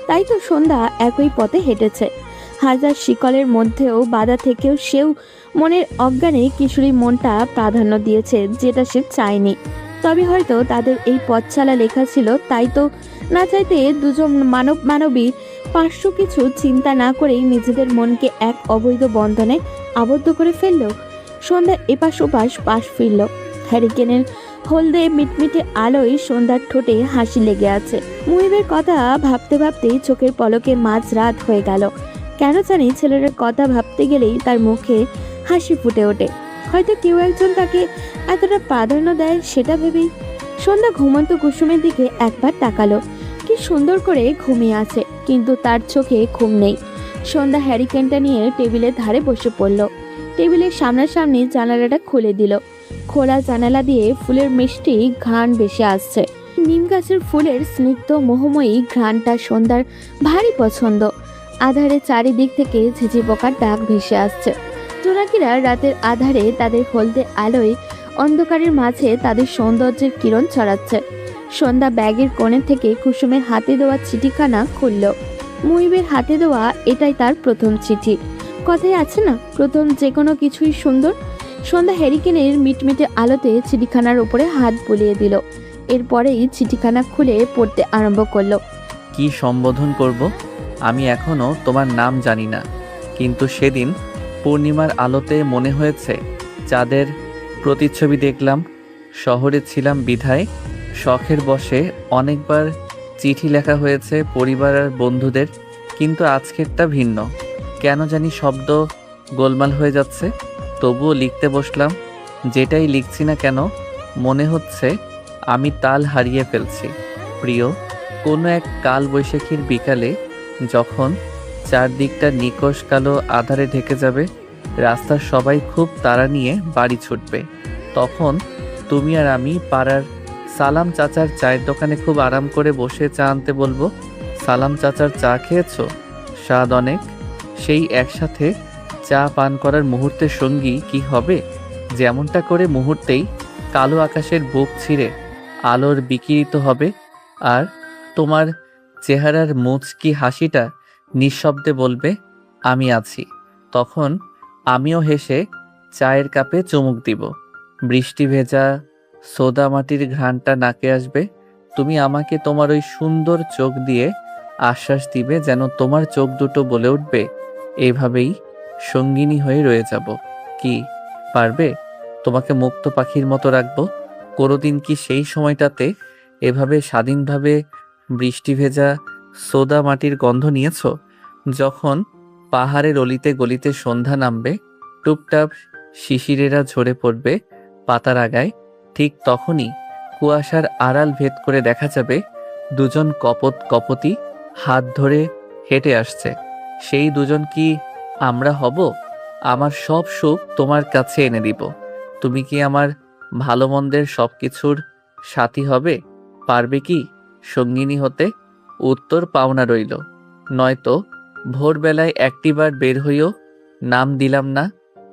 তাই তো সন্ধ্যা একই পথে হেঁটেছে। হাজার শিকলের মধ্যেও বাধা থেকেও সেও মনের অজ্ঞানে কিশোরী মনটা প্রাধান্য দিয়েছে, যেটা সে চায়নি। তবে হয়তো তাদের এই পথচালা লেখা ছিল, তাই তো না চাইতে দুজন মানবী পার্শ্ব কিছু চিন্তা না করেই নিজেদের মনকে এক অবৈধ বন্ধনে আবদ্ধ করে ফেলল। সন্ধ্যা এপাশ ওপাশ পাশ ফিরল। হ্যারিকেনের হলদে মিটমিটে আলোয় সন্ধ্যার ঠোঁটে হাসি লেগে আছে। মুহিবের কথা ভাবতে ভাবতেই চোখের পলকে মাঝরাত হয়ে গেল। কেন জানি ছেলেটার কথা ভাবতে গেলেই তার মুখে হাসি ফুটে ওঠে। হয়তো কেউ একজন তাকে এতটা প্রাধান্য দেয় সেটা ভেবেই। সন্ধ্যা ঘুমন্ত কুসুমের দিকে একবার তাকালো। কি সুন্দর করে ঘুমিয়ে আছে, কিন্তু তার চোখে ঘুম নেই। সন্ধ্যা হ্যারিকেনটা নিয়ে টেবিলের ধারে বসে পড়ল। টেবিলের সামনাসামনি জানালাটা খুলে দিল। খোলা জানালা দিয়ে ফুলের মিষ্টি ঘ্রাণ ভেসে আসছে। নিম গাছের ফুলের স্নিগ্ধ মোহময়ী ঘ্রাণটা সন্ধ্যার ভারী পছন্দ। আধারে চারিদিক থেকে ঝিঝি পোকার ডাক ভেসে আসছে। জোনাকিরা রাতের আধারে তাদের হলদে আলোয় অন্ধকারের মাঝে তাদের সৌন্দর্যের কিরণ ছড়াচ্ছে। সন্ধ্যা ব্যাগের কোণে থেকে কুসুমের হাতে দেওয়া চিঠিখানা খুলল। মুহিবের হাতে দেওয়া এটাই তার প্রথম চিঠি। কথায় আছে না, প্রথম যে কোনো কিছুই সুন্দর। সন্ধ্যা হ্যারিকেনের মিটমিটে আলোতে চিঠিখানার উপরে হাত বুলিয়ে দিল। এরপরেই চিঠিখানা খুলে পড়তে আরম্ভ করলো। কি সম্বোধন করব? আমি এখনো তোমার নাম জানি না, কিন্তু সেদিন পূর্ণিমার আলোতে মনে হয়েছে চাঁদের প্রতিচ্ছবি দেখলাম। শহরে ছিলাম বিধায় শখের বশে অনেকবার চিঠি লেখা হয়েছে পরিবার আর বন্ধুদের, কিন্তু আজকেরটা ভিন্ন। কেন জানি শব্দ গোলমাল হয়ে যাচ্ছে। তবুও লিখতে বসলাম। যেটাই লিখছি না কেন মনে হচ্ছে আমি তাল হারিয়ে ফেলছি। প্রিয়, কোনো এক কাল বৈশাখীর বিকালে যখন চারদিকটা নিকশ কালো আধারে ঢেকে যাবে, রাস্তার সবাই খুব তাড়া নিয়ে বাড়ি ছুটবে, তখন তুমি আর আমি পাড়ার সালাম চাচার চায়ের দোকানে খুব আরাম করে বসে চা আনতে বলবো। সালাম চাচার চা খেয়েছো? স্বাদ অনেক। সেই একসাথে চা পান করার মুহূর্তের সঙ্গী কি হবে? যেমনটা করে মুহূর্তেই কালো আকাশের বুক ছিঁড়ে আলোর বিকিরিত হবে, আর তোমার চেহারার মুচকি হাসিটা নিঃশব্দে বলবে আমি আছি। তখন আমিও হেসে চায়ের কাপে চুমুক দিব। বৃষ্টি ভেজা সোদা মাটির ঘ্রাণটা নাকে আসবে। তুমি আমাকে তোমার ওই সুন্দর চোখ দিয়ে আশ্বাস দিবে, যেন তোমার চোখ দুটো বলে উঠবে এইভাবেই সঙ্গিনী হয়ে রয়ে যাব। কি পারবে? তোমাকে মুক্ত পাখির মতো রাখবো। কোনোদিন কি সেই সময়টাতে এভাবে স্বাধীনভাবে বৃষ্টি ভেজা সোদা মাটির গন্ধ নিয়েছ? যখন পাহাড়ের অলিতে গলিতে সন্ধ্যা নামবে, টুপটাপ শিশিরেরা ঝরে পড়বে পাতার আগায়, ঠিক তখনই কুয়াশার আড়াল ভেদ করে দেখা যাবে দুজন কপতি হাত ধরে হেঁটে আসছে। সেই দুজন কি আমরা হব? আমার সব সুখ তোমার কাছে এনে দিব। তুমি কি আমার ভালো মন্দের সব কিছুর সাথী হবে? পারবে কি সঙ্গিনী হতে? উত্তর পাওনা রইল। নয়তো ভোরবেলায় একটিবার বের হইও, নাম দিলাম না।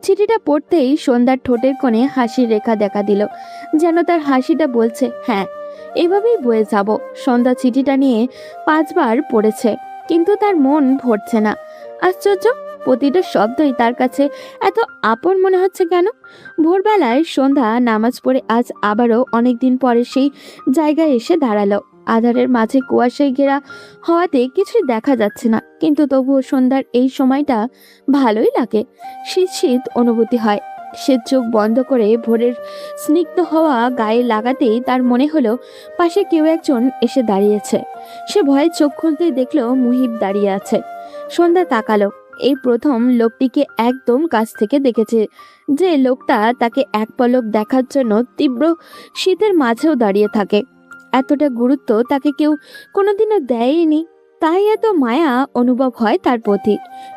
চিঠিটা পড়তেই সন্ধ্যার ঠোঁটের কোণে হাসির রেখা দেখা দিল, যেন তার হাসিটা বলছে হ্যাঁ, এভাবেই বয়ে যাব। সন্ধ্যা চিঠিটা নিয়ে 5 বার পড়েছে, কিন্তু তার মন ভরছে না। আশ্চর্য, প্রতিটা শব্দই তার কাছে এত আপন মনে হচ্ছে কেন? ভোরবেলায় সন্ধ্যা নামাজ পড়ে আজ আবারও অনেকদিন পরে সেই জায়গায় এসে দাঁড়ালো। আধারের মাঝে কুয়াশায় ঘেরা হওয়াতে কিছুই দেখা যাচ্ছে না, কিন্তু তবুও সন্ধ্যার এই সময়টা ভালোই লাগে। শীত শীত অনুভূতি হয়। সে চোখ বন্ধ করে ভোরের স্নিগ্ধ হওয়া গায়ে লাগাতেই তার মনে হলো পাশে কেউ একজন এসে দাঁড়িয়েছে। সে ভয়ে চোখ খুলতেই দেখলো মুহিব দাঁড়িয়ে আছে। সন্ধ্যা তাকালো। এই প্রথম লোকটিকে একদম কাছ থেকে দেখেছে, যে লোকটা তাকে এক পলক দেখার জন্য তীব্র শীতের মাঝেও দাঁড়িয়ে থাকে। এতটা গুরুত্ব তাকে কেউ কোনোদিনও দেয়নি, তাই এত মায়া অনুভব হয় তার প্রতি।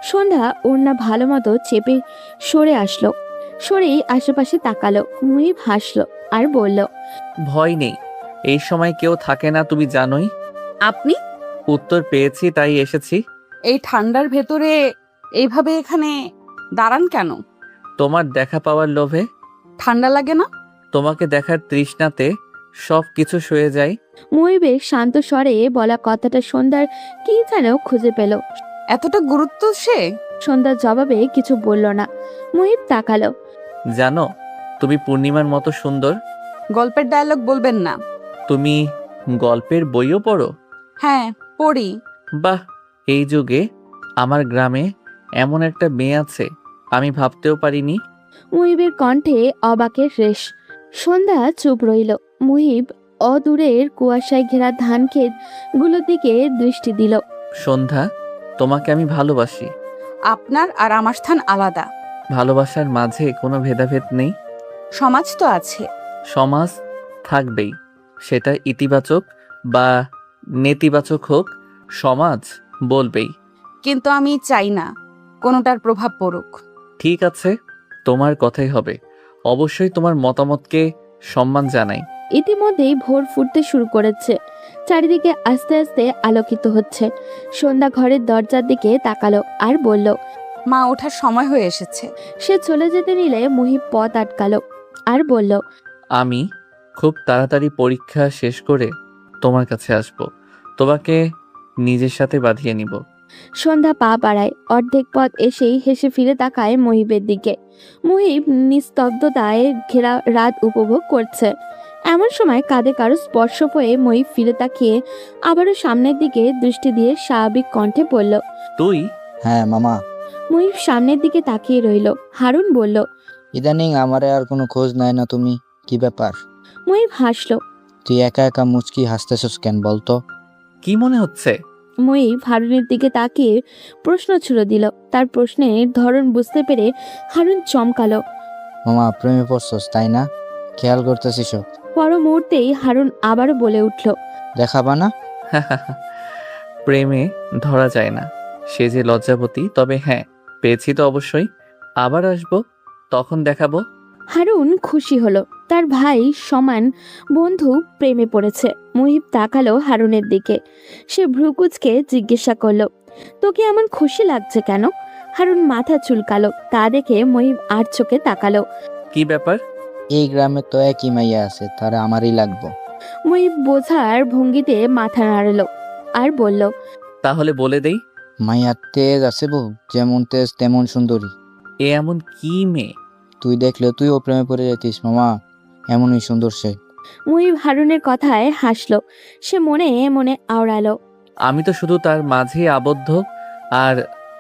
সন্ধ্যা ওড়না ভালো মতো চেপে সরে আসলো। সরেই আশেপাশে তাকালো। মুহিব হাসলো আর বলল, ভয় নেই, এই সময় কেউ থাকে না, তুমি জানোই। আপনি উত্তর পেয়েছি তাই এসেছি। এই ঠান্ডার ভেতরে এইভাবে এখানে দাঁড়ান কেন? তোমার দেখা পাওয়ার লোভে। ঠান্ডা লাগে না? তোমাকে দেখার তৃষ্ণাতে সব কিছু সয়ে যায়। মুহিবের শান্ত স্বরে বলা কথাটা সন্ধ্যার কি যেন খুঁজে পেল। এতটা গুরুত্ব সে? সন্ধ্যার জবাবে কিছু বলল না। মুহিব তাকালো। জানো, তুমি পূর্ণিমার মতো সুন্দর। গল্পের ডায়লগ বলবেন না। তুমি গল্পের বইও পড়ো? হ্যাঁ, পড়ি। বাহ, এই যুগে আমার গ্রামে এমন একটা মেয়ে আছে, আমি ভাবতেও পারিনি। মুহিবের কণ্ঠে অবাকের রেশ। সন্ধ্যা চুপ রইল। মুহিব অদূরের কুয়াশায় ঘেরা ধান ক্ষেত গুলোর দিকে দৃষ্টি দিল। সন্ধ্যা, তোমাকে আমি ভালোবাসি। আপনার আর আমার স্থান আলাদা। ভালোবাসার মাঝে কোনো ভেদাভেদ নেই। সমাজ তো আছে। সমাজ থাকবেই, সেটা ইতিবাচক বা নেতিবাচক হোক, সমাজ বলবেই। কিন্তু আমি চাই না কোনোটার প্রভাব পড়ুক। ঠিক আছে, তোমার কথাই হবে। অবশ্যই তোমার মতামতকে সম্মান জানাই। ইতিমধ্যেই ভোর ফুটতে শুরু করেছে। চারিদিকে আস্তে আস্তে আলোকিত হচ্ছে। সন্ধ্যা ঘরের দরজার দিকে তাকালো আর বলল। মা ওঠার সময় হয়ে এসেছে। সে চলে যেতে নিলে মুহিব পথ আটকালো আর বলল। আমি খুব তাড়াতাড়ি পরীক্ষা শেষ করে তোমার কাছে আসব, তোমাকে নিজের সাথে বাঁধিয়ে নিব। সন্ধ্যা পা বাড়ায়। অর্ধেক পথ এসেই হেসে ফিরে তাকায় মুহিবের দিকে। মুহিব নিস্তব্ধতায় ঘেরা রাত উপভোগ করছে। এমন সময় কাঁধে কারো স্পর্শ হয়ে মুহিব ফিরে তাকিয়ে আবারও সামনের দিকে দৃষ্টি দিয়ে স্বাভাবিক কণ্ঠে বলল। তুই? হ্যাঁ মামা। মুহিব সামনের দিকে তাকিয়ে রইল। হারুন বলল। ইদানিং আমারে আর কোনো খোঁজ নাই না তুমি, কি ব্যাপার? মুহিব হাসল। তুই একা একা মুচকি হাসতেছস কেন বলতো? কি মনে হচ্ছে? মুহিব হারুনের দিকে তাকিয়ে প্রশ্ন ছুড়ে দিল। তার প্রশ্নের ধরন বুঝতে পেরে হারুন চমকালো। মামা প্রেমে পড়ছস তাই না? খেয়াল করতেছিস? পর মুহূর্তেই হারুন আবারও বলে উঠল। দেখাবা না? প্রেমে ধরা যায় না, সে যে লজ্জাবতী। তবে হ্যাঁ, পেয়েছি তো অবশ্যই। আবার আসবো, তখন দেখাবো। হারুন খুশি হলো। তার ভাই সমান বন্ধু প্রেমে পড়েছে। মুহিব তাকালো হারুনের দিকে। সে ভ্রুকুচকে জিজ্ঞাসা করলো। তোকে এমন খুশি লাগছে কেন? হারুন মাথা চুলকালো। তা দেখে মুহিব আর চোখে তাকালো। কি ব্যাপার? এই গ্রামে তো একই মাইয়া আছে, তারা আমারই লাগবো। মুহিব বোঝার ভঙ্গিতে মাথা নাড়ালো আর বলল। তাহলে বলে দেই। মাইয়া তেজ আছে বহু, যেমন তেজ তেমন সুন্দরী। এ এমন কি মেয়ে? তুই দেখলে তুইও প্রেমে পড়ে যেতিস মামা, এমনই সুন্দর সে। মুহিব হারুনের কথায় হাসলো। সে মনে মনে আওড়ালো। আমি তো শুধু তার মাঝে আবদ্ধ, আর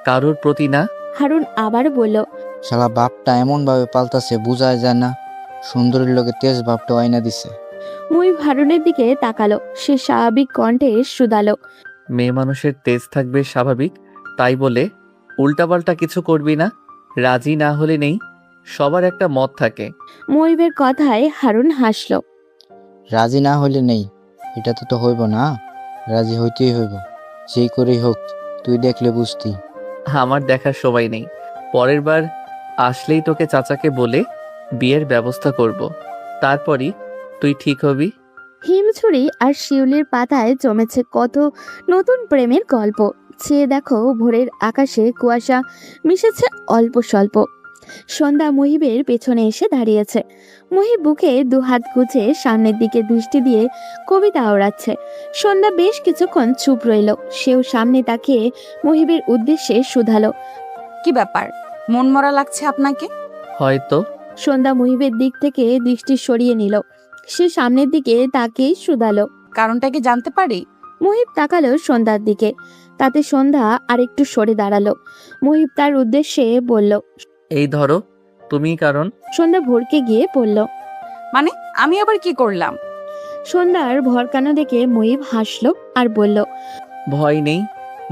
কারোর প্রতি না। হারুন আবার বলল। শালা বাপটা এমন ভাবে পাল্টাছে বোঝায় যায় না, সুন্দরীর লোকে তেজ বাপটা আয়না দিছে। মুহিব হারুনের দিকে তাকালো। সে স্বাভাবিক কণ্ঠে শুধালো। মেয়ে মানুষের তেজ থাকবে স্বাভাবিক, তাই বলে উল্টাপাল্টা কিছু করবি না। রাজি না হলে নেই, সবার একটা মত থাকে। মুহিবের কথায় হারুন হাসলো। রাজি না হইলে নেই, এটা তো হইব না, রাজি হইতেই হইব, যেই করেই হোক। তুই দেখলে বুঝতি। আমার দেখার সময় নেই, পরের বার আসলেই তোকে চাচাকে বলে বিয়ের ব্যবস্থা করব। তারপরই তুই ঠিক হবি। হিমছড়ি আর শিউলির পাতায় জমেছে কত নতুন প্রেমের গল্প। চেয়ে দেখো ভোরের আকাশে কুয়াশা মিশেছে অল্প স্বল্প। সন্ধ্যা মুহিবের পেছনে এসে দাঁড়িয়েছে। মুহিব বুকে দুহাত গুজে সামনের দিকে দৃষ্টি দিয়ে কবিতা আওড়াচ্ছে। সন্ধ্যা বেশ কিছুক্ষণ চুপ রইল। সেও সামনে তাকিয়ে মুহিবের উদ্দেশ্যে শুধালো। কি ব্যাপার, মন মরা লাগছে আপনাকে? হয়তো। সন্ধ্যা মুহিবের দিক থেকে দৃষ্টি সরিয়ে নিল। সে সামনের দিকে তাকিয়ে শুধালো। কারণটা কি জানতে পারি? মুহিব তাকালো সন্ধ্যার দিকে। তাতে সন্ধ্যা আরেকটু সরে দাঁড়ালো। মুহিব তার উদ্দেশ্যে বলল। এই ধরো, তুমি কারণ। সন্ধ্যা ভরকে গিয়ে বলল। মানে আমি আবার কি করলাম? সন্ধ্যার ভরকানো দেখে মুহিব হাসলো আর বলল। ভয় নেই,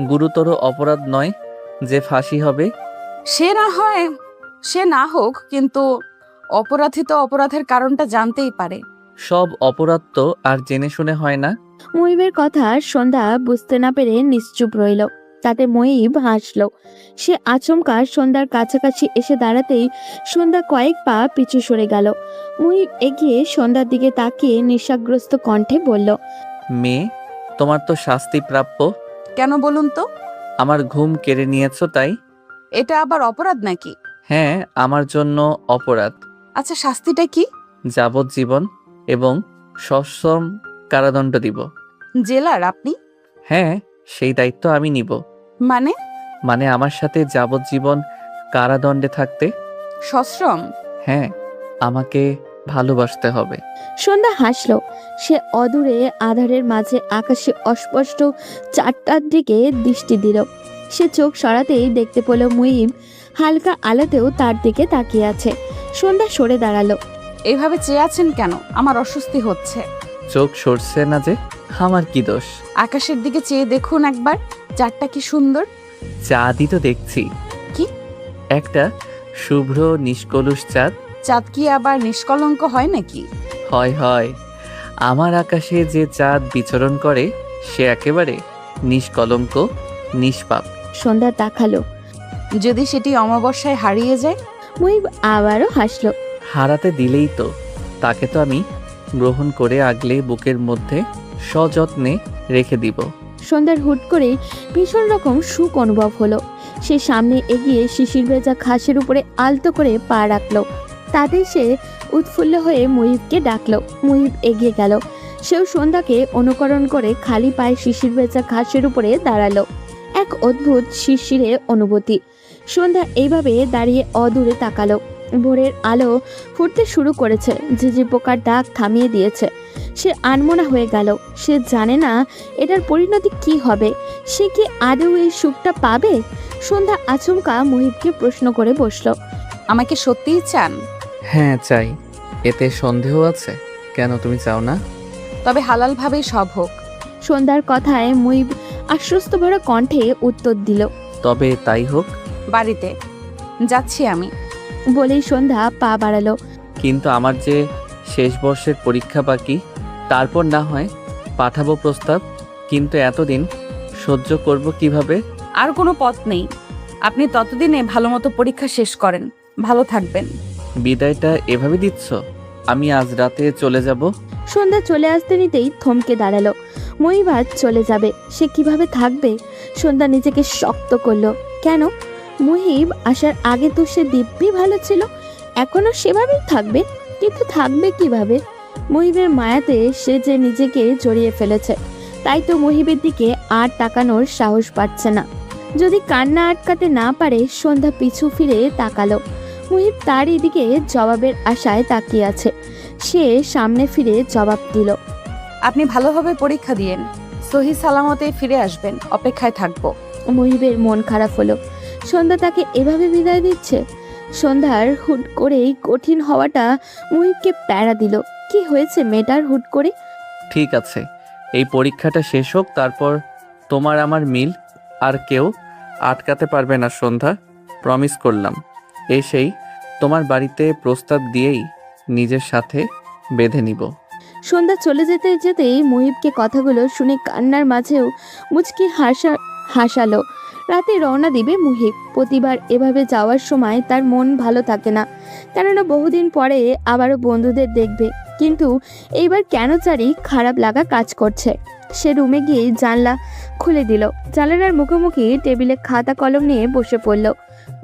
গুরুতর অপরাধ নয় যে ফাঁসি হবে। সে না হোক, কিন্তু অপরাধী তো অপরাধের কারণটা জানতেই পারে। সব অপরাধ তো আর জেনে শুনে হয় না। মুহিবের কথা সন্ধ্যা বুঝতে না পেরে নিশ্চুপ রইল। তাতে মুহিব হাসলো। সে আচমকা সন্ধ্যার কাছাকাছি এসে দাঁড়াতেই সন্ধ্যা কয়েক পা পিছু সরে গেল। মুহিব এগিয়ে সন্ধ্যার দিকে তাকিয়ে নিঃশ্বাসগ্রস্ত কণ্ঠে বলল। মেয়ে, তোমার তো শাস্তি প্রাপ্য। কেন বলুন তো? আমার ঘুম কেড়ে নিয়েছো তাই। এটা আবার অপরাধ নাকি? হ্যাঁ, আমার জন্য অপরাধ। আচ্ছা, শাস্তিটা কি? যাবজ্জীবন এবং সশ্রম কারাদণ্ড দিব। জেলার আপনি? হ্যাঁ, সেই দায়িত্ব আমি নিব। মানে মানে আমার সাথে যাবজ্জীবন কারাদণ্ডে থাকতে? সশ্রম। হ্যাঁ, আমাকে ভালোবাসতে হবে। সন্ধ্যা হাসল। সে অদূরে আধারের মাঝে আকাশে অস্পষ্ট চারটার দিকে দৃষ্টি দিল। সে চোখ সরাতেই দেখতে পেল মুহিব হালকা আলোতেও তার দিকে তাকিয়ে আছে। সন্ধ্যা সরে দাঁড়ালো। এইভাবে চেয়ে আছেন কেন? আমার অস্বস্তি হচ্ছে। চোখ সরছে না যে? আমার কি দোষ? আকাশের দিকে চেয়ে দেখুন একবার, চাঁদটা কি সুন্দর। চাঁদই তো দেখছি। কি? একটা শুভ্র নিষ্কলুষ চাঁদ। চাঁদ কি আবার নিষ্কলঙ্ক হয় নাকি? হয় হয়, আমার আকাশে যে চাঁদ বিচরণ করে সে একেবারে নিষ্কলঙ্ক, নিষ্পাপ। সন্ধ্যা তাকালো। যদি সেটি অমাবস্যায় হারিয়ে যায়? মুহিব আবারও হাসলো। হারাতে দিলেই তো, তাকে তো আমি গ্রহণ করে আগলে বুকের মধ্যে সযত্নে রেখে দিব। সন্ধ্যার হুট করে ভীষণ রকম সুখ অনুভব হলো। সে সামনে এগিয়ে শিশির ভেজা ঘাসের উপরে আলতো করে পা রাখলো। তাতে সে উৎফুল্ল হয়ে মুহিবকে ডাকলো। মুহিব এগিয়ে গেল। সেও সন্ধ্যাকে অনুকরণ করে খালি পায়ে শিশির ভেজা ঘাসের উপরে দাঁড়ালো। এক অদ্ভুত শিরশিরে অনুভূতি। সন্ধ্যা এইভাবে দাঁড়িয়ে অদূরে তাকালো। ভোরের আলো ফুটতে শুরু করেছে। ঝিঝি পোকার ডাক থামিয়ে দিয়েছে। সে আনমনা হয়ে গেল। সে জানে না এটার পরিণতি কি হবে। সে কি আদৌ এই সুখটা পাবে? সন্ধ্যা আচমকা মুহিবকে প্রশ্ন করে বসলো। আমাকে সত্যিই চান? হ্যাঁ চাই। এতে সন্দেহ আছে? কেন, তুমি চাও না? তবে হালালভাবেই সব হোক। সন্ধ্যার কথায় মুহিব আশ্বস্ত ভরা কণ্ঠে উত্তর দিল। তবে তাই হোক। বাড়িতে যাচ্ছি আমি। বলেই সন্ধ্যা পা বাড়ালো। কিন্তু আমার যে শেষ বর্ষের পরীক্ষা বাকি, তারপর না হয় পাঠাবো প্রস্তাব। কিন্তু এতদিন সহ্য করব কিভাবে? আর কোনো পথ নেই। আপনি ততদিনে ভালো মতো পরীক্ষা শেষ করেন। ভালো থাকবেন। বিদায়টা এভাবে দিচ্ছ? আমি আজ রাতে চলে যাব। সন্ধ্যা চলে আসতে নিতেই থমকে দাঁড়ালো। মুহিব আজ চলে যাবে। সে কিভাবে থাকবে? সন্ধ্যা নিজেকে শক্ত করলো। কেন? মুহিব আসার আগে তো সে দিব্যি ভালো ছিল। এখনো সেভাবেই থাকবে, কিন্তু থাকবে কিভাবে? মুহিবের মায়াতে সে যে নিজেকে জড়িয়ে ফেলেছে, তাই তো মুহিবের দিকে আর তাকানোর সাহস পাচ্ছে না। যদি কান্না আটকাতে না পারে, সন্ধ্যা পিছু ফিরে তাকালো। মুহিব তার এদিকে জবাবের আশায় তাকিয়ে আছে। সে সামনে ফিরে জবাব দিল। আপনি ভালোভাবে পরীক্ষা দিয়েন, সহি সালামতে ফিরে আসবেন। অপেক্ষায় থাকবো। মুহিবের মন খারাপ হলো। সন্ধ্যা তাকে এভাবে বিদায় দিচ্ছে। সন্ধ্যার হুট করেই কঠিন হওয়াটা মুহিবকে প্যারা দিল। কি হয়েছে মেয়েটার হুট করে? ঠিক আছে, এই পরীক্ষাটা শেষ হোক, তারপর তোমার আমার মিল আর কেউ আটকাতে পারবে না সন্ধ্যা। প্রমিস করলাম। এসেই তোমার বাড়িতে প্রস্তাব দিয়েই নিজের সাথে বেঁধে নিব। সন্ধ্যা চলে যেতে যেতেই মুহিবকে কথাগুলো শুনে কান্নার মাঝেও মুচকি হাসালো। রাতে রওনা দিবে মুহিব। প্রতিবার এভাবে যাওয়ার সময় তার মন ভালো থাকে না, কেননা বহুদিন পরে আবারও বন্ধুদের দেখবে। কিন্তু এইবার কেন জানি খারাপ লাগা কাজ করছে। সে রুমে গিয়ে জানলা খুলে দিল। জানালার মুখোমুখি টেবিলে খাতা কলম নিয়ে বসে পড়ল।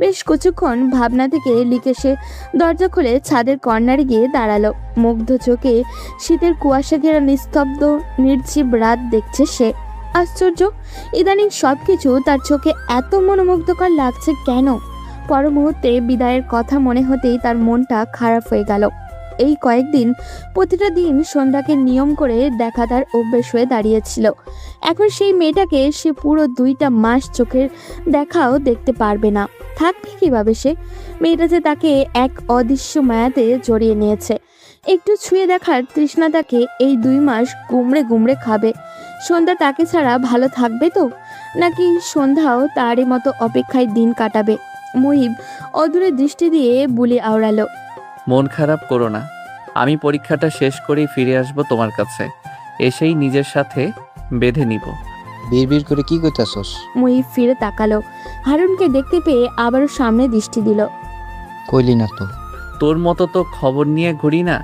বেশ কিছুক্ষণ ভাবনা থেকে লিখে সে দরজা খুলে ছাদের কর্নারে গিয়ে দাঁড়ালো। মুগ্ধ চোখে শীতের কুয়াশা ঘেরা নিস্তব্ধ নির্জীব রাত দেখছে সে। আশ্চর্য, ইদানিং সবকিছু তার চোখে এত মনোমুগ্ধকর লাগছে কেন? পর মুহূর্তে বিদায়ের কথা মনে হতেই তার মনটা খারাপ হয়ে গেল। এই কয়েকদিন প্রতিটা দিন সন্ধ্যাকে নিয়ম করে দেখা তার অভ্যেস হয়ে দাঁড়িয়েছিল। এখন সেই মেয়েটাকে সে পুরো 2টা মাস চোখের দেখাও দেখতে পারবে না। থাকবে কিভাবে সে? মেয়েটা যে তাকে এক অদৃশ্য মায়াতে জড়িয়ে নিয়েছে। একটু ছুঁয়ে দেখার তৃষ্ণা তাকে এই 2 মাস গুমড়ে গুমড়ে খাবে। সন্ধ্যা তাকে ছাড়া ভালো থাকবে তো, নাকি সন্ধ্যাও তারই মতো অপেক্ষায় দিন কাটাবে? মুহিব অদূরে দৃষ্টি দিয়ে বুলি আওড়ালো। মন খারাপ করো না, আমি পরীক্ষাটা শেষ করেই ফিরে আসব তোমার কাছে। এসেই নিজের সাথে বেঁধে নিব। বিড়বিড় করে কি কইতাছস? মুহিব ফিরে তাকালো। হারুনকে দেখতে পেয়ে আবারও সামনে দৃষ্টি দিল। কইলি না তো, তোর মতো তো খবর নিয়ে ঘুরি না।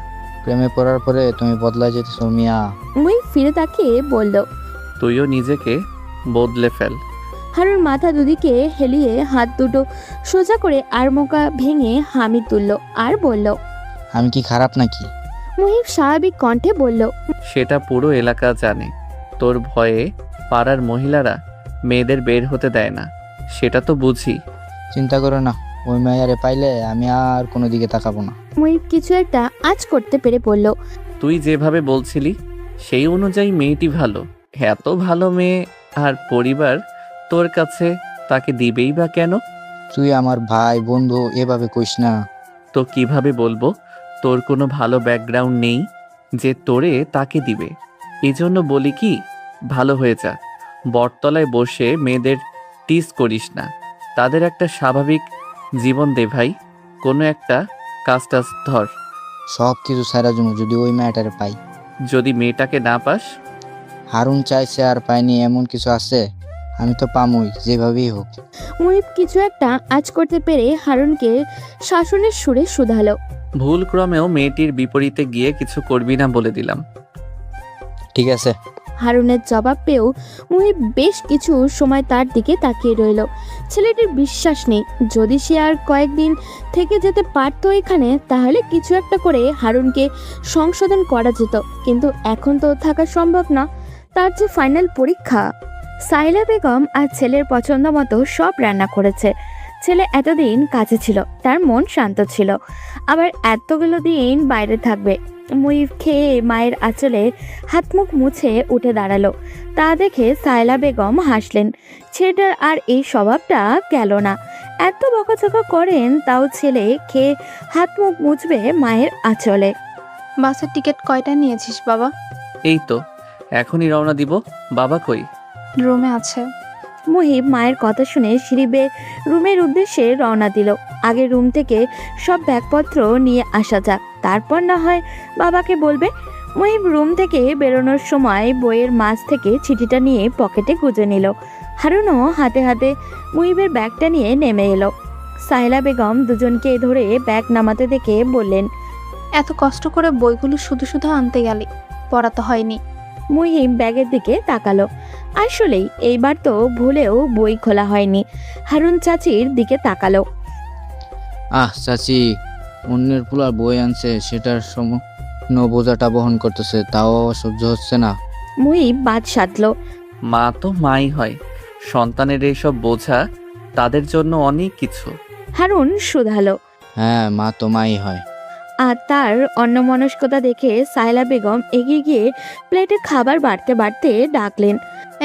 প্রেমে পড়ার পরে তুমি বদলায় যেতেছ মিয়া। মুহিব ফিরে তাকিয়ে বলল। তুইও নিজেকে বদলে ফেল। হারুন মাথা দুদিকে হেলিয়ে হাত দুটো সোজা করে আড়মোকা ভেঙে হামি তুলল আর বলল। আমি কি খারাপ নাকি? মুহিব স্বাভাবিক কণ্ঠে বলল। সেটা পুরো এলাকা জানে। তোর ভয়ে পাড়ার মহিলারা মেয়েদের বের হতে দেয় না। সেটা তো বুঝি। চিন্তা করো না, ওই মায়ারে পাইলে আমি আর কোনো দিকে তাকাবো না। মুহিব কিছু একটা আজ করতে পেরে বলল। তুই যেভাবে বলছিলি সেই অনুযায়ী মেয়েটি ভালো। এত ভালো মেয়ে আর পরিবার তোর কাছে, তাকে দিবেই বা কেন? তুই আমার ভাই বন্ধু, এভাবে কইস না। তো কিভাবে বলবো তোর কোনো ভালো ব্যাকগ্রাউন্ড নেই যে তোরে তাকে দিবে? এজন্য বলি কি, ভালো হয়ে যা। বটতলায় বসে মেয়েদের টিস করিস না। তাদের একটা স্বাভাবিক জীবন দে ভাই। কোনো একটা কাজ টাজ ধর। সব কিছু সারা জন্য যদি ওই মেয়েটারে পাই। যদি মেয়েটাকে না পাস? হারুন চাইছে আর পাইনি এমন কিছু আছে? আমি তো পামই, যেভাবেই হোক। মুহিব কিছু একটা আজ করতে পেরে হারুনকে শাসনের সুরে শুধালো। ভুল ক্রমেও মেয়েটির বিপরীতে গিয়ে কিছু করবি না বলে দিলাম। ঠিক আছে। হারুনের জবাব পেয়েও মুহিব বেশ কিছু সময় তার দিকে তাকিয়ে রইল। ছেলেটির বিশ্বাস নেই যদি সে আর কয়েকদিন থেকে যেতে পারতো এখানে, তাহলে কিছু একটা করে হারুনকে সংশোধন করা যেত। কিন্তু এখন তো থাকা সম্ভব না, তার যে ফাইনাল পরীক্ষা। সাইলা বেগম আর ছেলের পছন্দ মতো সব রান্না করেছে। ছেলে এতদিন কাছে ছিল, তার মন শান্ত ছিল, আবার এতগুলো দিন বাইরে থাকবে। মুহিব খেয়ে মায়ের আঁচলে হাত মুখ মুছে উঠে দাঁড়ালো। তা দেখে সাইলা বেগম হাসলেন। ছেলেটার আর এই স্বভাবটা গেল না। এত বকাঝকা করেন, তাও ছেলে খেয়ে হাত মুখ মুছবে মায়ের আঁচলে। বাসের টিকিট কয়টা নিয়েছিস বাবা? এই তো এখনই রওনা দিব। বাবা কই? রুমে আছে। মুহিব মায়ের কথা শুনে সিঁড়ি বেয়ে রুমের উদ্দেশ্যে রওনা দিল। আগে রুম থেকে সব ব্যাগপত্র নিয়ে আসা যাক, তারপর না হয় বাবাকে বলবে। মুহিব রুম থেকে বেরোনোর সময় বইয়ের মাঝ থেকে চিঠিটা নিয়ে পকেটে গুজে নিল। হারুনও হাতে হাতে মুহিবের ব্যাগটা নিয়ে নেমে এলো। সাইলা বেগম দুজনকে ধরে ব্যাগ নামাতে দেখে বললেন, এত কষ্ট করে বইগুলো শুধু শুধু আনতে গেলি, পড়া তো হয়নি। মুহিব ব্যাগের দিকে তাকালো। আসলেই এইবার তো ভুলেও বই খোলা হয়নি। হারুন চাচির দিকে তাকালো। চাচি, অন্যের পোলার বই আনছে, সেটার বোঝাটা বহন করতেছে, তাও সহ্য হচ্ছে না। মুহিব বাদ সাধলো। মা তো মাই হয়, সন্তানের এইসব বোঝা তাদের জন্য অনেক কিছু। হারুন শুধালো। হ্যাঁ, মা তো মাই হয়। আর তার অন্যমনস্কতা দেখে সাইলা বেগম এগিয়ে গিয়ে প্লেটে খাবার বাড়তে বাড়তে ডাকলেন,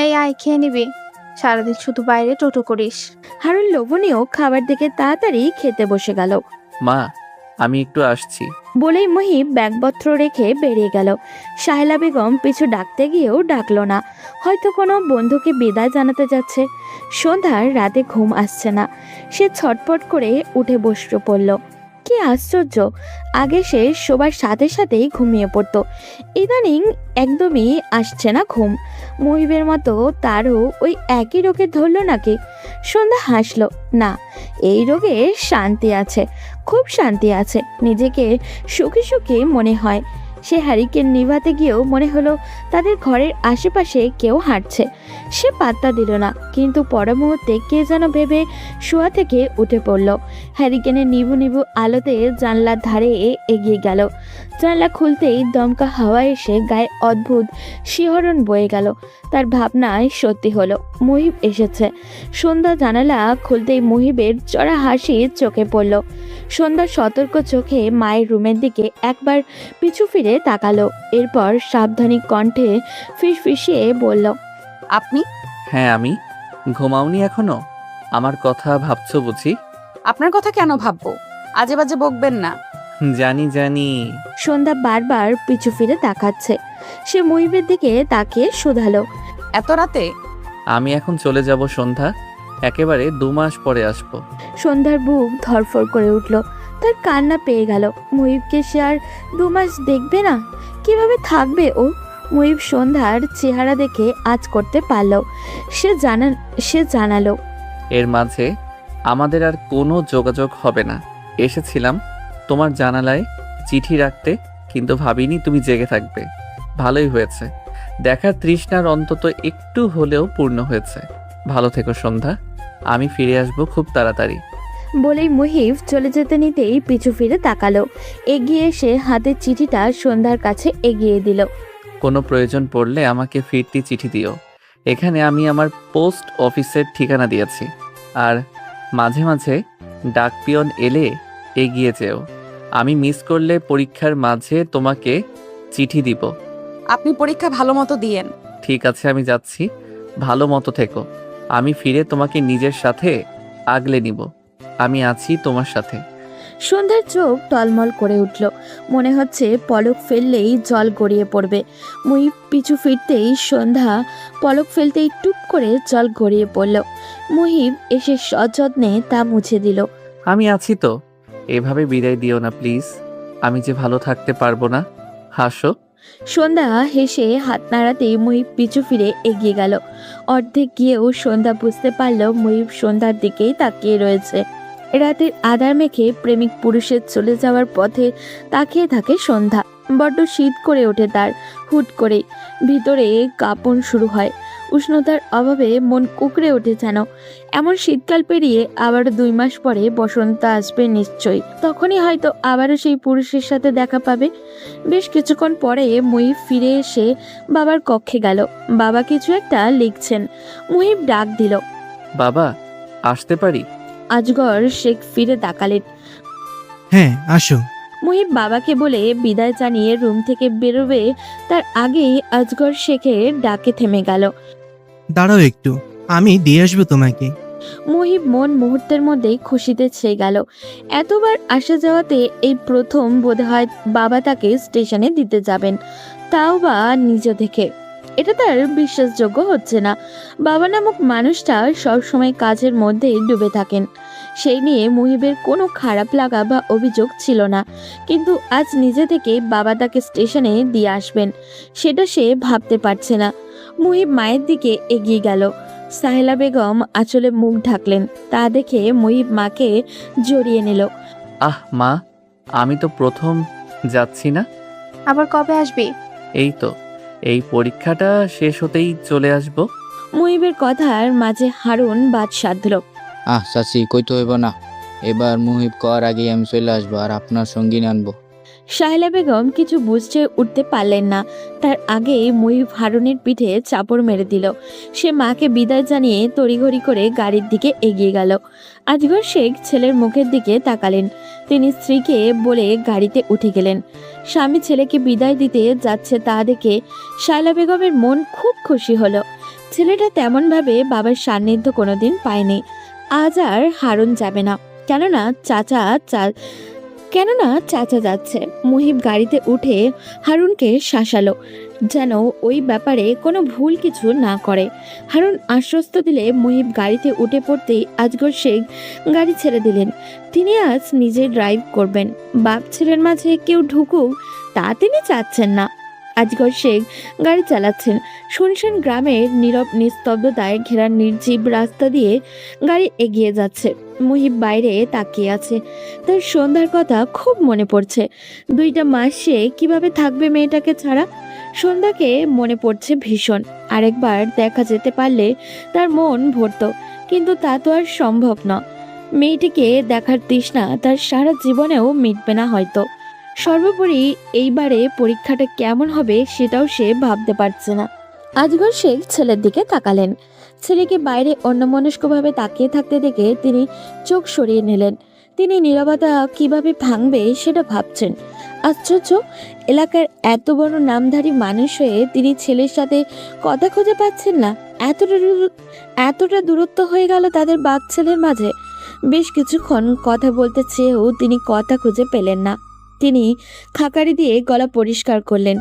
এই আয়, খেয়ে নিবি। সারাদিন শুধু বাইরে টোটো করিস। হারুন লোভনীয় খাবার দেখে তাড়াতাড়ি খেতে বসে গেল। মা, আমি একটু আসছি। বলেই মুহিব ব্যাগপত্র রেখে বেরিয়ে গেল। সাহেলা বেগম পিছু ডাকতে গিয়েও ডাকলো না। হয়তো কোনো বন্ধুকে বিদায় জানাতে যাচ্ছে। সন্ধ্যার রাতে ঘুম আসছে না। সে ছটপট করে উঠে বসে পড়ল। কি আশ্চর্য, আগে সে শোবার সাথে সাথেই ঘুমিয়ে পড়তো, ইদানিং একদমই আসছে না ঘুম। মুহিবের মতো তারও ওই একই রোগে ধরল নাকি? সন্ধ্যা হাসলো। না, এই রোগে শান্তি আছে, খুব শান্তি আছে। নিজেকে সুখী সুখী মনে হয়। সে হ্যারিকেন নিভাতে গিয়েও মনে হলো তাদের ঘরের আশেপাশে কেউ হাঁটছে। সে পাত্তা দিল না, কিন্তু পর মুহূর্তে কে যেন ভেবে শোয়া থেকে উঠে পড়ল। হ্যারিকেনের নিভু নিভু আলোতে জানলার ধারে এগিয়ে গেল। জানলা খুলতেই দমকা হাওয়া এসে গায়ে অদ্ভুত শিহরণ বয়ে গেল। তার ভাবনায় সত্যি হলো, মুহিব এসেছে। সন্ধ্যা জানালা খুলতেই মুহিবের চড়া হাসি চোখে পড়ল। সন্ধ্যা সতর্ক চোখে মায়ের রুমের দিকে একবার পিছু ফিরে তাকালো। এরপর সাবধানী কণ্ঠে ফিসফিসিয়ে বলল, আপনি? হ্যাঁ আমি। ঘুমাওনি এখনো? আমার কথা ভাবছো বুঝি? আপনার কথা কেন ভাববো? আজে বাজে বকবেন না। জানি জানি। সন্ধ্যা বারবার পিছু ফিরে তাকাচ্ছে। সে মুহিবের দিকে তাকিয়ে শুধালো, এত রাতে? আমি এখন চলে যাব সন্ধ্যা, একেবারে 2 মাস পরে আসবো। সন্ধ্যার বুক ধরফর করে উঠল। তার কান্না পেয়ে গেল। মুহিবকে সে আর 2 মাস দেখবে না? কিভাবে থাকবে ও? মুহিব সন্ধ্যার চেহারা দেখে আজ করতে পারল। সে জানালো, এর মাঝে আমাদের আর কোনো যোগাযোগ হবে না। এসেছিলাম তোমার জানালায় চিঠি রাখতে, কিন্তু ভাবিনি তুমি জেগে থাকবে। ভালোই হয়েছে, দেখার তৃষ্ণার অন্তত একটু হলেও পূর্ণ হয়েছে। ভালো থেকো সন্ধ্যা, আমি ফিরে আসবো খুব তাড়াতাড়ি। বলেই মুহিব চলে যেতে নিতেই পিছু ফিরে তাকালো। এগিয়ে এসে হাতের চিঠিটা সন্ধ্যার কাছে এগিয়ে দিল। কোনো প্রয়োজন পড়লে আমাকে ফিরতি চিঠি দিও। এখানে আমি আমার পোস্ট অফিসের ঠিকানা দিয়েছি। আর মাঝে মাঝে ডাক পিয়ন এলে এগিয়ে যেও। আমি মিস করলে পরীক্ষার মাঝে তোমাকে চিঠি দিব। আপনি পরীক্ষা ভালো মতো দিয়েন। ঠিক আছে, আমি যাচ্ছি। ভালো মতো থেকো। আমি ফিরে তোমাকে নিজের সাথে আগলে নিব। আমি আছি তোমার সাথে। সন্ধ্যার চোখ টলমল করে উঠল। মনে হচ্ছে পলক ফেললেই জল গড়িয়ে পড়বে। মুহিব পিছু ফিরতেই সন্ধ্যা পলক ফেলতেই টুপ করে জল গড়িয়ে পড়ল। মুহিব এসে সযত্নে তা মুছে দিল। আমি আছি তো। এভাবে বিদায় দিও না প্লিজ। আমি যে ভালো থাকতে পারবো না। হাসো। সন্ধ্যা হেসে হাত নাড়াতেই মুহিব পিছু ফিরে এগিয়ে গেল। অর্ধেক গিয়েও সন্ধ্যা বুঝতে পারল মুহিব সন্ধ্যার দিকেই তাকিয়ে রয়েছে। রাতের আধার মেখে প্রেমিক পুরুষের চলে যাওয়ার পথে তাকিয়ে থাকে সন্ধ্যা। বড্ড শীত করে ওঠে তার। হুট করে ভিতরে কাঁপন শুরু হয়। উষ্ণতার অভাবে মন কুকড়ে ওঠে যেন। এমন শীতকাল পেরিয়ে আবার 2 মাস পরে বসন্ত আসবে নিশ্চয়ই। তখনই হয়তো আবারও সেই পুরুষের সাথে দেখা পাবে। বেশ কিছুক্ষণ পরে মুহিব ফিরে এসে বাবার কক্ষে গেল। বাবা কিছু একটা লিখছেন। মুহিব ডাক দিল, বাবা, আসতে পারি? আজগর শেখ ফিরে তাকালেন। হ্যাঁ, আসো। মুহিব বাবাকে বলে বিদায় জানিয়ে রুম থেকে বেরোবে তার আগেই আজগর শেখের ডাকে থেমে গেল। দাঁড়াও একটু, আমি দিয়ে আসবো তোমাকে। মুহিব মন মুহূর্তের মধ্যেই খুশিতে ছেয়ে গেল। এতবার আসা যাওয়াতে এই প্রথম বোধহয় বাবা তাকে স্টেশনে দিতে যাবেন, তাও বা নিজ দেখে। এটা তার বিশ্বাসযোগ্য হচ্ছে না। বাবা নামক মানুষটা সবসময় কাজের মধ্যে ডুবে থাকেন। সেই নিয়ে মুহিবের কোনো খারাপ লাগা বা অভিযোগ ছিল না, কিন্তু আজ নিজে থেকে বাবা তাকে স্টেশনে দিয়ে আসবেন সেটা সে ভাবতে পারছে না। মুহিব মায়ের দিকে এগিয়ে গেল। সাহেলা বেগম আঁচলে মুখ ঢাকলেন। তা দেখে মুহিব মাকে জড়িয়ে নিল। আহ মা, আমি তো প্রথম যাচ্ছি না। আবার কবে আসবি? এই তো, এই পরীক্ষাটা শেষ হতেই চলে আসব। মুহিবের কথার মাঝে হারুন বাদ সাধল। চাচি, কইতে হইব না। এবার মুহিব কর আগেই আমি চলে আসবো আর আপনার সঙ্গী আনবো। সাহেলা বেগম কিছু বুঝতে উঠতে পারলেন না। তার আগেই মুহিব হারুনের পিঠে চাপড় মেরে দিল। সে মাকে বিদায় জানিয়ে তড়িঘড়ি করে গাড়ির দিকে এগিয়ে গেল। আজগর শেখ ছেলের মুখের দিকে তাকালেন। তিনি স্ত্রীকে বলে গাড়িতে উঠে গেলেন। স্বামী ছেলেকে বিদায় দিতে যাচ্ছে তা দেখে সাহেলা বেগমের মন খুব খুশি হলো। ছেলেটা তেমনভাবে বাবার সান্নিধ্য কোনোদিন পায়নি। আজ আর হারুন যাবে না, কেননা চাচা যাচ্ছে। মুহিব গাড়িতে উঠে হারুনকে শাসালো যেন ওই ব্যাপারে কোনো ভুল কিছু না করে। হারুন আশ্বস্ত দিলে মুহিব গাড়িতে উঠে পড়তেই আজগর শেখ গাড়ি ছেড়ে দিলেন। তিনি আজ নিজে ড্রাইভ করবেন। বাপ ছেলের মাঝে কেউ ঢুকুক তা তিনি চাচ্ছেন না। আজগর শেখ গাড়ি চালাচ্ছেন। শুনশান গ্রামের নীরব নিস্তব্ধতায় ঘেরা নির্জীব রাস্তা দিয়ে গাড়ি এগিয়ে যাচ্ছে। মুহিব বাইরে তাকিয়ে আছে। তার সন্ধ্যার কথা খুব মনে পড়ছে। 2টা মাস সে কিভাবে থাকবে মেয়েটাকে ছাড়া। সন্ধ্যাকে মনে পড়ছে ভীষণ। আরেকবার দেখা যেতে পারলে তার মন ভরত, কিন্তু তা তো আর সম্ভব না। মেয়েটিকে দেখার তৃষ্ণা তার সারা জীবনেও মিটবে না হয়তো। সর্বোপরি এইবারে পরীক্ষাটা কেমন হবে সেটাও সে ভাবতে পারছে না। আজগর শেখ ছেলের দিকে তাকালেন। ছেলেকে বাইরে অন্যমনস্কভাবে তাকিয়ে থাকতে দেখে তিনি চোখ সরিয়ে নিলেন। তিনি নীরবতা কিভাবে ভাঙবে সেটা ভাবছেন। আশ্চর্য, এলাকার এত বড় নামধারী মানুষ হয়ে তিনি ছেলের সাথে কথা খুঁজে পাচ্ছেন না। এতটা দূরত্ব হয়ে গেল তাদের বাপ ছেলের মাঝে। বেশ কিছুক্ষণ কথা বলতে চেয়েও তিনি কথা খুঁজে পেলেন না। তিনি খাকারি দিয়ে গলা পরিষ্কার করলেন।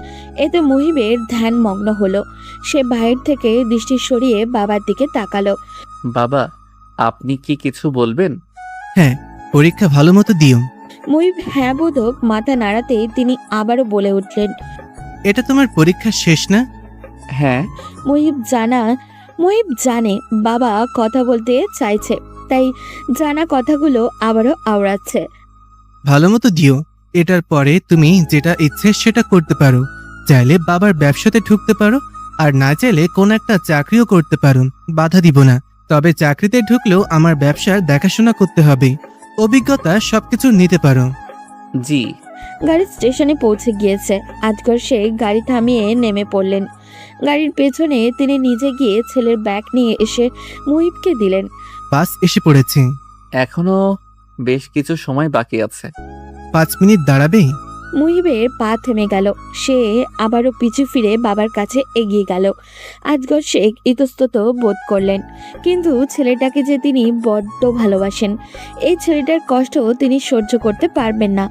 এতে মুহিবের ধ্যান মগ্ন হলো। সে বাইরে থেকে দৃষ্টি সরিয়ে বাবার দিকে তাকালো। বাবা, আপনি কি কিছু বলবেন? হ্যাঁ, পরীক্ষা ভালো মতো দিও। মুহিব হ্যাঁ বোধক মাথা নাড়াতে তিনি আবারও বলে উঠলেন, এটা তোমার পরীক্ষা শেষ না? হ্যাঁ। মুহিব জানে বাবা কথা বলতে চাইছে, তাই জানা কথাগুলো আবারও আওড়াচ্ছে। ভালো মতো দিও। এটার পরে তুমি যেটা ইচ্ছে সেটা করতে পারো। চাইলে বাবার ব্যবসাতে ঢুকতে পারো, আর না চাইলে কোন একটা চাকরিও করতে পারো। বাধা দিব না, তবে চাকরিতে ঢুকলেও আমার ব্যবসার দেখাশোনা করতে হবে। অভিজ্ঞতা সবকিছু নিতে পারো। জি। গাড়ি স্টেশনে পৌঁছে গিয়েছে। আজগর শেখ গাড়ি থামিয়ে নেমে পড়লেন। গাড়ির পেছনে তিনি নিজে গিয়ে ছেলের ব্যাগ নিয়ে এসে মুহিবকে দিলেন। বাস এসে পড়েছে। এখনো বেশ কিছু সময় বাকি আছে। 5 মিনিট দাঁড়াবে? মুহিবের পা থেমে গেল। সে আবারও পিছু ফিরে বাবার কাছে এগিয়ে গেল। আজগর শেখ ইতস্তত বোধ করলেন, কিন্তু ছেলেটাকে যে তিনি বড্ড ভালোবাসেন, এই ছেলেটার কষ্ট তিনি সহ্য করতে পারবেন না।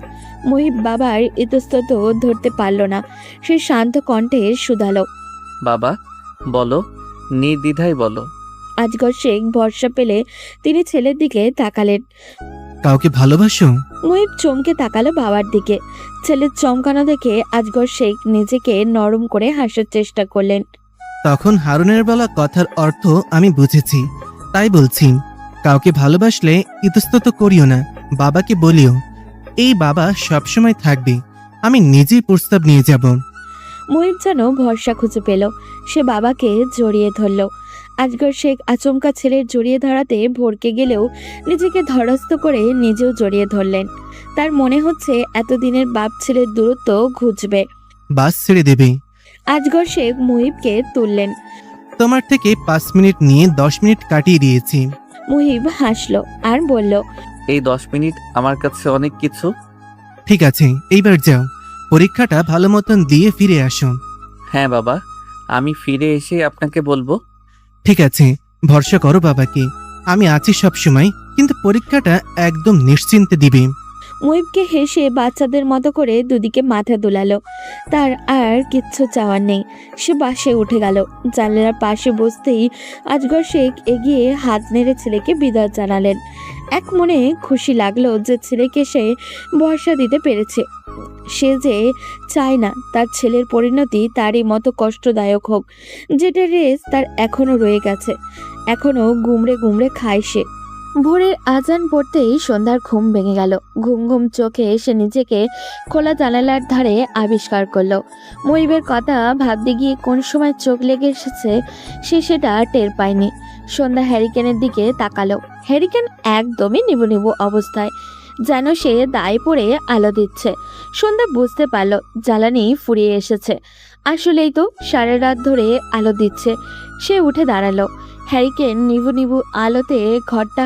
মুহিব বাবার ইতস্তত ধরতে পারল না। সে শান্ত কণ্ঠে শুধালো, বাবা বলো, নির্দ্বিধায় বলো। আজগর শেখ ভরসা পেলে তিনি ছেলের দিকে তাকালেন। কাউকে ভালোবাসো? মুহিব চমকে তাকালো বাবার দিকে। ছেলের চমকানো দেখে আজগর শেখ নিজেকে নরম করে হাসার চেষ্টা করলেন। তখন হারুনের বলা কথার অর্থ আমি বুঝেছি, তাই বলছি, কাউকে ভালোবাসলে ইতস্তত করিও না, বাবাকে বলিও। এই বাবা সবসময় থাকবে, আমি নিজেই প্রস্তাব নিয়ে যাব। মুহিব যেন ভরসা খুঁজে পেল। সে বাবাকে জড়িয়ে ধরল। আজগর শেখ আচমকা ছেলের জড়িয়ে ধরাতে ভড়কে গেলেও নিজেকে ধরাস্ত করে নিজেও জড়িয়ে ধরলেন। তার মনে হচ্ছে এতদিনের বাপ ছেলের দূরত্ব ঘুচবে। বাস ছেড়ে দেবে। আজগর শেখ মুহিবকে তুললেন। তোমার থেকে 5 মিনিট নিয়ে 10 মিনিট কাটিয়ে দিয়েছি। মুহিব হাসলো আর বলল, এই 10 মিনিট আমার কাছে অনেক কিছু। ঠিক আছে, এইবার যাও, পরীক্ষাটা ভালো মতন দিয়ে ফিরে আসো। হ্যাঁ বাবা, আমি ফিরে এসে আপনাকে বলবো। ঠিক আছে, ভরসা করো বাবাকে, আমি আছি সব সময়, কিন্তু পরীক্ষাটা একদম নিশ্চিন্তে দিবে। মুহিবকে হেসে বাচ্চাদের মতো করে দুদিকে মাথা দোলালো। তার আর কিচ্ছু চাওয়ার নেই। সে বাসে উঠে গেল। জানলার পাশে বসতেই আজগর শেখ এগিয়ে হাত নেড়ে ছেলেকে বিদায় জানালেন। এক মনে খুশি লাগলো যে ছেলেকে সে ভরসা দিতে পেরেছে। সে যে চায় না তার ছেলের পরিণতি তারই মতো কষ্টদায়ক হোক, যেটা রেস তার এখনো রয়ে গেছে। এখনো গুমড়ে গুমড়ে খায় সে। ভোরের আজান পড়তেই সন্ধ্যার ঘুম ভেঙে গেল। ঘুম ঘুম চোখে সে নিজেকে খোলা জানালার ধারে আবিষ্কার করলো। মুহিবের কথা ভাবতে গিয়ে কোন সময় চোখ লেগে এসেছে সে সেটা টের পায়নি। সন্ধ্যা হ্যারিকেনের দিকে তাকালো। হ্যারিকেন একদমই নিবু নিবু অবস্থায়, যেন সে দায় পড়ে আলো দিচ্ছে। সন্ধ্যা বুঝতে পারল জ্বালানি ফুরিয়ে এসেছে। আসলেই তো সারা রাত ধরে আলো দিচ্ছে। সে উঠে দাঁড়ালো। হ্যারিকেন নিবু নিবু আলোতে ঘরটা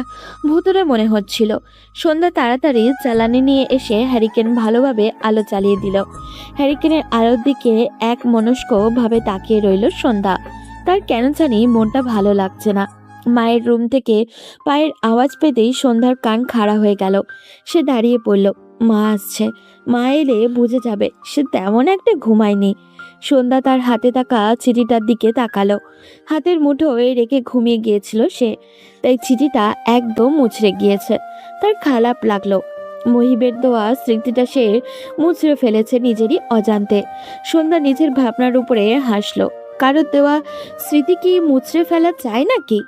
ভুতুরে মনে হচ্ছিল। সন্ধ্যা তাড়াতাড়ি জ্বালানি নিয়ে এসে হ্যারিকেন ভালোভাবে আলো চালিয়ে দিল। হ্যারিকেনের আলোর দিকে এক মনস্ক ভাবে তাকিয়ে রইল সন্ধ্যা। তার কেন জানি মনটা ভালো লাগছে না। মায়ের রুম থেকে পায়ের আওয়াজ পেতেই সন্ধ্যার কান খাড়া হয়ে গেল। সে দাঁড়িয়ে পড়ল। মা আসছে, মা এলে বুঝে যাবে সে তেমন একটা ঘুমায়নি। সন্ধ্যা তার হাতে থাকা চিঠিটার দিকে তাকালো। হাতের মুঠোয় রেখে ঘুমিয়ে গিয়েছিল সে, তাই চিঠিটা একদম মুচড়ে গিয়েছে। তার খারাপ লাগলো। মুহিবের দেওয়া স্মৃতিটা সে মুচড়ে ফেলেছে নিজেরই অজান্তে। সন্ধ্যা নিজের ভাবনার উপরে হাসলো। কারোর দেওয়া স্মৃতি কি মুচড়ে ফেলা যায় নাকি?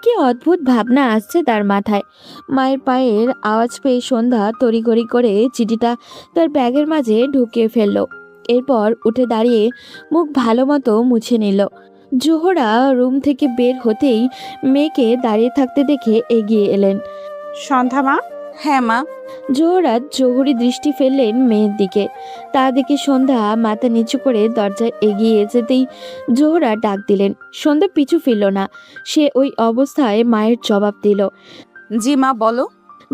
কি অদ্ভুত ভাবনা আসছে তার মাথায়। মায়ের পায়ের আওয়াজ পেয়ে সন্ধ্যা তড়িঘড়ি করে চিঠিটা তার ব্যাগের মাঝে ঢুকিয়ে ফেললো। এরপর উঠে দাঁড়িয়ে মুখ ভালো মতো মুছে নিল। জোহরা রুম থেকে বের হতেই মেয়েকে দাঁড়িয়ে থাকতে দেখে এগিয়ে এলেন। সন্ধ্যা মা? হ্যাঁ মা। জোহরা জহুরি দৃষ্টি ফেললেন মেয়ের দিকে। তা দেখে সন্ধ্যা মাথা নিচু করে দরজায় এগিয়ে যেতেই জোহরা ডাক দিলেন। সন্ধ্যা পিছু ফিরল না। সে ওই অবস্থায় মায়ের জবাব দিল। জি মা, বলো।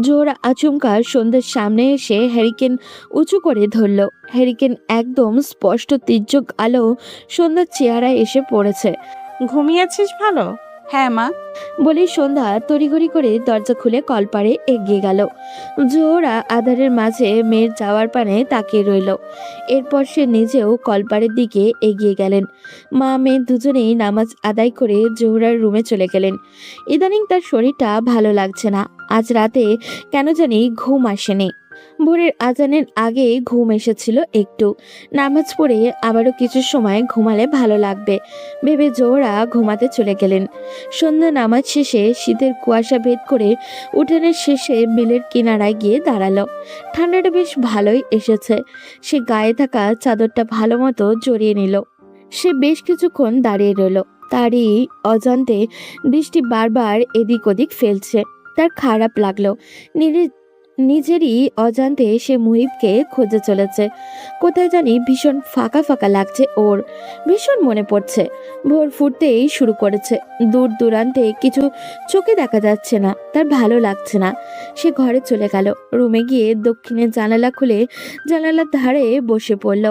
জোহরা আচমকা সন্ধ্যার সামনে এসে হ্যারিকেন উঁচু করে ধরল। হ্যারিকেন একদম স্পষ্ট তির্যক আলো সন্ধ্যার চেহারায় এসে পড়েছে। ঘুমিয়েছিস ভালো? হ্যাঁ মা। বলেই সন্ধ্যা তড়িঘড়ি করে দরজা খুলে কলপারে এগিয়ে গেল। জোহরা আধারের মাঝে মেয়ের যাওয়ার পানে তাকিয়ে রইল। এরপর সে নিজেও কলপারের দিকে এগিয়ে গেলেন। মা মেয়ে দুজনেই নামাজ আদায় করে জোহরার রুমে চলে গেলেন। ইদানিং তার শরীরটা ভালো লাগছে না। আজ রাতে কেন জানি ঘুম আসেনি। ভোরের আজানের আগে ঘুম এসেছিল একটু। নামাজ পড়ে আবারও কিছু সময় ঘুমালে ভালো লাগবে ভেবে জোহরা ঘুমাতে চলে গেলেন। সন্ধ্যা নামাজ শেষে শীতের কুয়াশা ভেদ করে উঠানের শেষে বিলের কিনারায় গিয়ে দাঁড়ালো। ঠান্ডাটা বেশ ভালোই এসেছে। সে গায়ে থাকা চাদরটা ভালো মতো জড়িয়ে নিল। সে বেশ কিছুক্ষণ দাঁড়িয়ে রইল। তারই অজান্তে দৃষ্টি বারবার এদিক ওদিক ফেলছে। তার খারাপ লাগলো। নিজেরই অজান্তে সে মুহিবকে খুঁজে চলেছে। কোথায় জানি ভীষণ ফাঁকা ফাঁকা লাগছে ওর, ভীষণ মনে পড়ছে। ভোর ফুটতেই শুরু করেছে, দূর দূরান্তে কিছু চোখে দেখা যাচ্ছে না, তার ভালো লাগছে না। সে ঘরে চলে গেল, রুমে গিয়ে দক্ষিণের জানালা খুলে জানালার ধারে বসে পড়ল।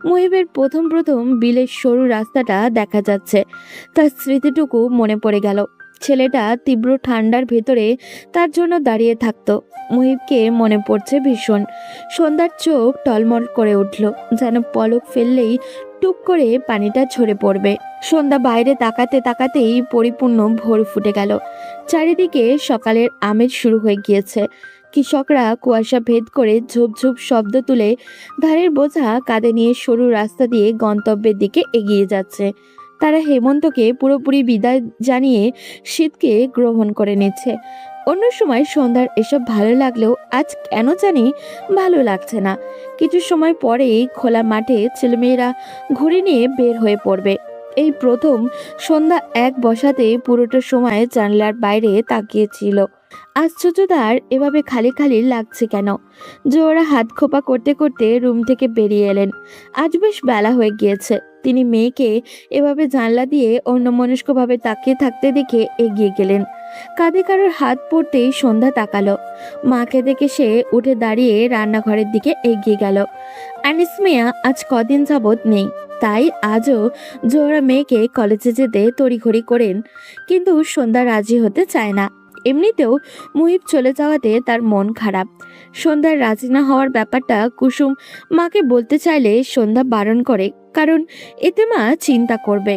মুহিবের প্রথম প্রথম বিলের সরু রাস্তাটা দেখা যাচ্ছে, তার স্মৃতিটুকু মনে পড়ে গেল। ছেলেটা তীব্র ঠান্ডার ভেতরে তার জন্য দাঁড়িয়ে থাকতো। মুহিবকে মনে পড়ছে ভীষণ। সন্ধ্যার চোখ টলমল করে উঠল, যেন পলক ফেললেই টুপ করে পানিটা ঝরে পড়বে। সন্ধ্যা বাইরে তাকাতে তাকাতেই পরিপূর্ণ ভোর ফুটে গেল। চারিদিকে সকালের আমেজ শুরু হয়ে গিয়েছে। কৃষকরা কুয়াশা ভেদ করে ঝুপ ঝুপ শব্দ তুলে ধানের বোঝা কাঁধে নিয়ে সরু রাস্তা দিয়ে গন্তব্যের দিকে এগিয়ে যাচ্ছে। তারা হেমন্তকে পুরোপুরি বিদায় জানিয়ে শীতকে গ্রহণ করে নিচ্ছে। অন্য সময় সন্ধ্যার এসব ভালো লাগলেও আজ কেন জানি ভালো লাগছে না। কিছু সময় পরেই খোলা মাঠে ছেলেমেয়েরা ঘুরে নিয়ে বের হয়ে পড়বে। এই প্রথম সন্ধ্যা এক বসাতে পুরোটা সময় জানলার বাইরে তাকিয়েছিল। আশ্চর্য তার এভাবে খালি খালি লাগছে কেন। জোরা হাত খোপা করতে করতে রুম থেকে বেরিয়ে এলেন। আজ বেশ বেলা হয়ে গিয়েছে। তিনি মেয়েকে এভাবে জানলা দিয়ে অন্যমনস্কভাবে তাকিয়ে থাকতে দেখে এগিয়ে গেলেন। কাঁধে কারোর হাত পড়তেই সন্ধ্যা তাকালো। মাকে দেখে সে উঠে দাঁড়িয়ে রান্নাঘরের দিকে এগিয়ে গেল। আনিস মিয়া আজ কদিন যাবৎ নেই, তাই আজও জোহরা মেয়েকে কলেজে যেতে তড়িঘড়ি করেন, কিন্তু সন্ধ্যা রাজি হতে চায় না। এমনিতেও মুহিব চলে যাওয়াতে তার মন খারাপ। সন্ধ্যার রাজি না হওয়ার ব্যাপারটা কুসুম মাকে বলতে চাইলে সন্ধ্যা বারণ করে, কারণ এতে মা চিন্তা করবে।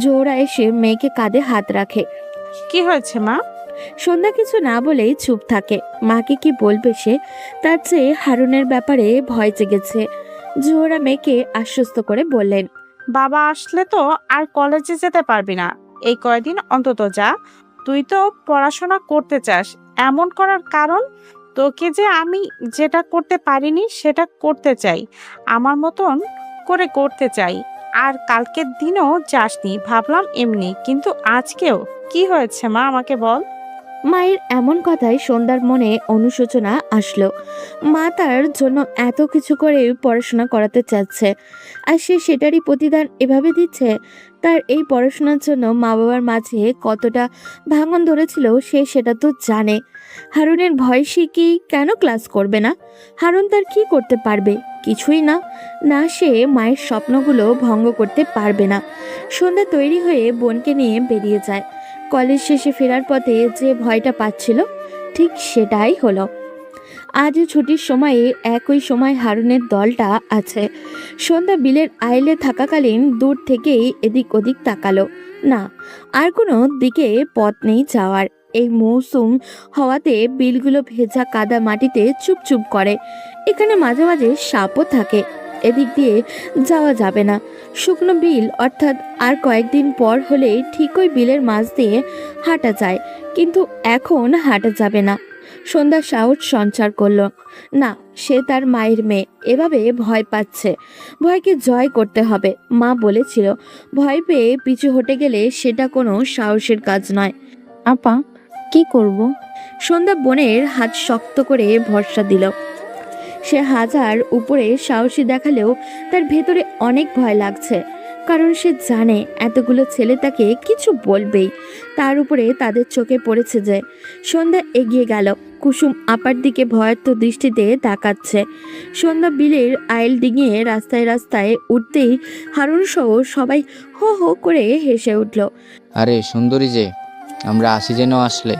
জোহরা এসে মেয়েকে কাঁধে হাত রাখে। কি হয়েছে মা? সন্ধ্যা কিছু না বলেই চুপ থাকে। মাকে কি বলবে সে? তার চেয়ে হারুনের ব্যাপারে ভয় জেগেছে। জোহরা মেয়েকে আশ্বস্ত করে বললেন, বাবা আসলে তো আর কলেজে যেতে পারবি না, এই কয়দিন অন্তত যা। তুই তো পড়াশোনা করতে চাস, এমন করার কারণ? তোকে যে আমি যেটা করতে পারিনি সেটা করতে চাই, আমার মতন করে করতে চাই। আর কালকের দিনও যাসনি, ভাবলাম এমনি, কিন্তু আজকেও কি হয়েছে মা আমাকে বল। মায়ের এমন কথায় সন্ধ্যার মনে অনুশোচনা আসলো। মা তার জন্য এত কিছু করে পড়াশোনা করাতে চাচ্ছে, আর সে সেটারই প্রতিদান এভাবে দিচ্ছে। তার এই পড়াশোনার জন্য মা বাবার মাঝে কতটা ভাঙন ধরেছিল সে সেটা তো জানে। হারুনের ভয় সে কি কেন ক্লাস করবে না? হারুন তার কি করতে পারবে? কিছুই না। না, সে মায়ের স্বপ্নগুলো ভঙ্গ করতে পারবে না। সন্ধ্যা তৈরি হয়ে বোনকে নিয়ে বেরিয়ে যায়। কলেজ শেষে ফেরার পথে যে ভয়টা পাচ্ছিল ঠিক সেটাই হলো। আজও ছুটির সময়ে একই সময় হারুনের দলটা আছে। সন্ধ্যা বিলের আইলে থাকাকালীন দূর থেকেই এদিক ওদিক তাকালো। না, আর কোনো দিকে পথ নেই যাওয়ার। এই মৌসুম হওয়াতে বিলগুলো ভেজা কাদা মাটিতে চুপচুপ করে। এখানে মাঝে মাঝে সাপও থাকে। এদিক দিয়ে যাওয়া যাবে না। শুকনো বিল, অর্থাৎ আর কয়েকদিন পর হলেই ঠিক ওই বিলের মাছ দিয়ে হাঁটা যায়, কিন্তু এখন হাঁটা যাবে না। সন্ধ্যা সাহস সঞ্চার করলো। না, সে তার মায়ের মেয়ে, এভাবে ভয় পাচ্ছে। ভয়কে জয় করতে হবে। মা বলেছিল ভয় পেয়ে পিছু হটে গেলে সেটা কোনো সাহসের কাজ নয়। আপা, কি করব? সন্ধ্যা বোনের হাত শক্ত করে ভরসা দিল। সে হাজার উপরে সাহসী দেখালেও তার ভেতরে অনেক ভয় লাগছে, কারণ সে জানে এতগুলো ছেলে তাকে কিছু বলবেই। তার উপরে তাদের চোখে পড়েছে যে। সন্ধ্যা এগিয়ে গেল। কুসুম আপার দিকে ভয়ার্থ দৃষ্টিতে তাকাচ্ছে। সন্ধ্যা বিলের আইল ডিঙিয়ে রাস্তায় রাস্তায় উঠতেই হারুন সহ সবাই হো হো করে হেসে উঠল। আরে সুন্দরী যে, আমরা আসি যেন আসলে।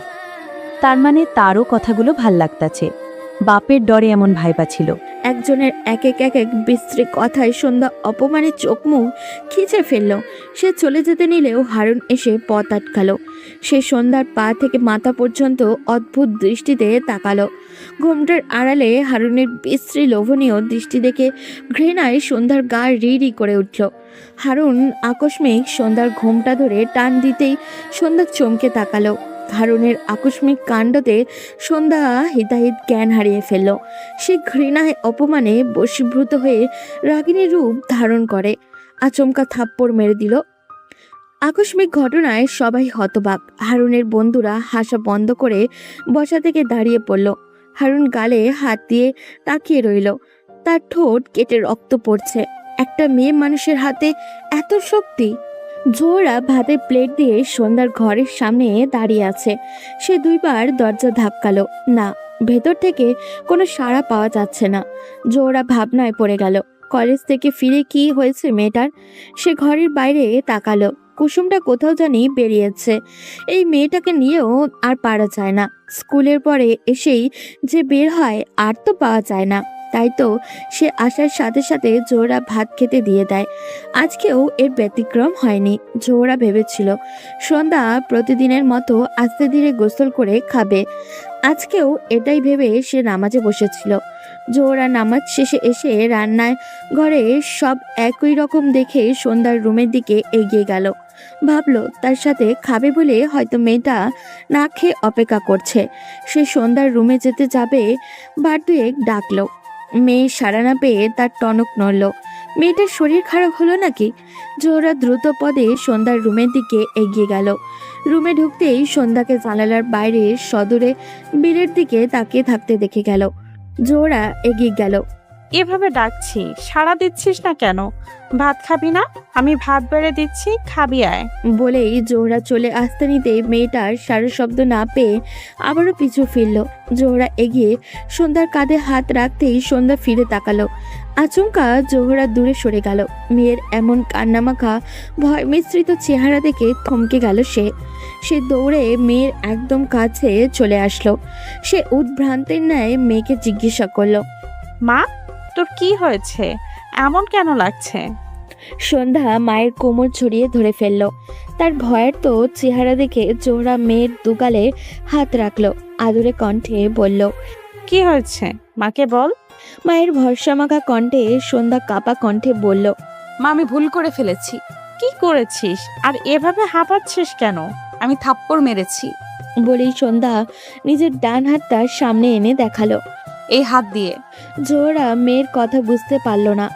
তার মানে তারও কথাগুলো ভাল লাগতাছে। বাপের ডরে এমন ভাইবা ছিল। একজনের এক এক বিশ্রী কথায় সন্ধ্যা অপমানে চোখ মুখ খিচে ফেলল। সে চলে যেতে নিলেও হারুন এসে পথ আটকালো। সে সন্ধ্যার পা থেকে মাথা পর্যন্ত অদ্ভুত দৃষ্টিতে তাকালো। ঘোমটার আড়ালে হারুনের বিশ্রী লোভনীয় দৃষ্টি দেখে ঘৃণায় সন্ধ্যার গা রি রি করে উঠল। হারুন আকস্মিক সন্ধ্যার ঘোমটা ধরে টান দিতেই সন্ধ্যা চমকে তাকালো। হারুনের আকস্মিক কাণ্ডতে সন্ধ্যা হিতাহিত জ্ঞান হারিয়ে ফেলল। সে ঘৃণায় অপমানে বশীভূত হয়ে রাগিনী রূপ ধারণ করে আচমকা থাপ্পড় মেরে দিল। আকস্মিক ঘটনায় সবাই হতবাক। হারুনের বন্ধুরা হাসা বন্ধ করে বসা থেকে দাঁড়িয়ে পড়ল। হারুন গালে হাত দিয়ে তাকিয়ে রইল। তার ঠোঁট কেটে রক্ত পড়ছে। একটা মেয়ে মানুষের হাতে এত শক্তি! জোহরা ভাতের প্লেট দিয়ে সন্ধ্যার ঘরের সামনে দাঁড়িয়ে আছে। সে দুইবার দরজা ধাক্কালো, না, ভেতর থেকে কোনো সাড়া পাওয়া যাচ্ছে না। জোহরা ভাবনায় পড়ে গেল। কলেজ থেকে ফিরে কি হয়েছে মেয়েটার? সে ঘরের বাইরে তাকালো। কুসুমটা কোথাও জানি বেরিয়েছে। এই মেয়েটাকে নিয়েও আর পারা যায় না। স্কুলের পরে এসেই যে বের হয় আর তো পাওয়া যায় না। তাই তো সে আসার সাথে সাথে জোহরা ভাত খেতে দিয়ে দেয়। আজকেও এর ব্যতিক্রম হয়নি। জোহরা ভেবেছিল সন্ধ্যা প্রতিদিনের মতো আস্তে ধীরে গোসল করে খাবে। আজকেও এটাই ভেবে সে নামাজে বসেছিল। জোহরা নামাজ শেষে এসে রান্নায় ঘরে সব একই রকম দেখে সন্ধ্যার রুমের দিকে এগিয়ে গেল। ভাবলো তার সাথে খাবে বলে হয়তো মেয়েটা না খেয়ে অপেক্ষা করছে। সে সন্ধ্যার রুমে যেতে যাবে, বার দুয়েক ডাকলো। মেয়ে সাড়া না পেয়ে তার টনক নড়ল। মেয়েটার শরীর খারাপ হলো নাকি? জোহরা দ্রুত পদে সন্ধ্যার রুমের দিকে এগিয়ে গেল। রুমে ঢুকতেই সন্ধ্যাকে জানালার বাইরে সদূরে বিলের দিকে তাকিয়ে থাকতে দেখে গেল। জোহরা এগিয়ে গেল। এভাবে ডাকছি, সাড়া দিচ্ছিস না কেন? ভাত খাবি না? আমি ভাত বেড়ে দিচ্ছি, খাবি আয়। বলেই জোহরা চলে আসতে নিতেই মেয়েটার সারা শব্দ না পেয়ে আবারও পিছু ফিরল। জোহরা এগিয়ে সন্ধ্যার কাঁধে হাত রাখতেই সন্ধ্যা ফিরে তাকালো। আচমকা জোহরা দূরে সরে গেল। মেয়ের এমন কান্নামাখা ভয় মিশ্রিত চেহারা দেখে থমকে গেল সে। সে দৌড়ে মেয়ের একদম কাছে চলে আসলো। সে উদ্ভ্রান্তের ন্যায় মেয়েকে জিজ্ঞাসা করলো, মা, তোর কি হয়েছে? এমন কেন লাগছে? সন্ধ্যা মায়ের কোমর ছড়িয়ে ধরে ফেলল। তার ভয়ের তো চেহারা দেখে জোহরা মেয়ের দুগালে হাত রাখলো। আদুরে কণ্ঠে বলল, কি হয়েছে মাকে বল। মায়ের ভরসামাখা কণ্ঠে সন্ধ্যা কাপা কণ্ঠে বলল, মা, আমি ভুল করে ফেলেছি। কি করেছিস আর এভাবে হাঁপাচ্ছিস কেন? আমি থাপ্পড় মেরেছি। বলেই সন্ধ্যা নিজের ডান হাতটা সামনে এনে দেখালো। এই হাত দিয়ে। জোহরা মেয়ের কথা বুঝতে পারল না।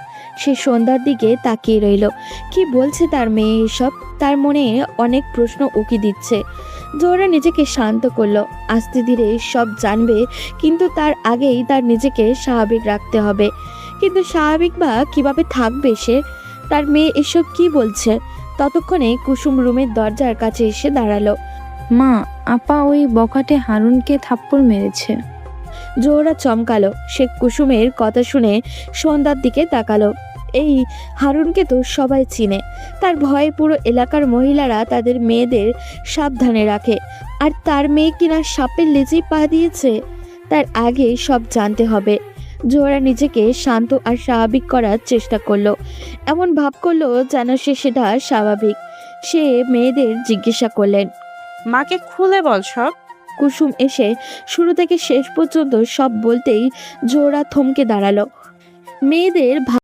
সে সন্ধ্যার দিকে তাকিয়ে রইল। কি বলছে তার মেয়ে এসব? তার মনে অনেক প্রশ্ন উকি দিচ্ছে। জোহরা নিজেকে শান্ত করলো। আস্তে ধীরে সব জানবে, কিন্তু তার আগেই তার নিজেকে স্বাভাবিক রাখতে হবে। কিন্তু স্বাভাবিক বা কিভাবে থাকবে সে? তার মেয়ে এসব কি বলছে? ততক্ষণে কুসুম রুমের দরজার কাছে এসে দাঁড়ালো। মা, আপা ওই বকাটে হারুনকে থাপ্পড় মেরেছে। জোহরা চমকালো। সে কুসুমের কথা শুনে সন্ধ্যার দিকে তাকালো। এই হারুনকে তো সবাই চিনে। তার ভয়ে পুরো এলাকার মহিলারা তাদের মেয়েদের সাবধানে রাখে। আর তার মেয়ে কিনা সাপের লেজেই পা দিয়েছে। তার আগে সব জানতে হবে। জোহরা নিজেকে শান্ত আর স্বাভাবিক করার চেষ্টা করলো। এমন ভাব করলো যেন সেটা স্বাভাবিক। সে মেয়েদের জিজ্ঞাসা করলেন, মাকে খুলে বল সব। কুসুম এসে শুরু থেকে শেষ পর্যন্ত সব বলতেই জোহরা থমকে দাঁড়ালো। মেয়েদের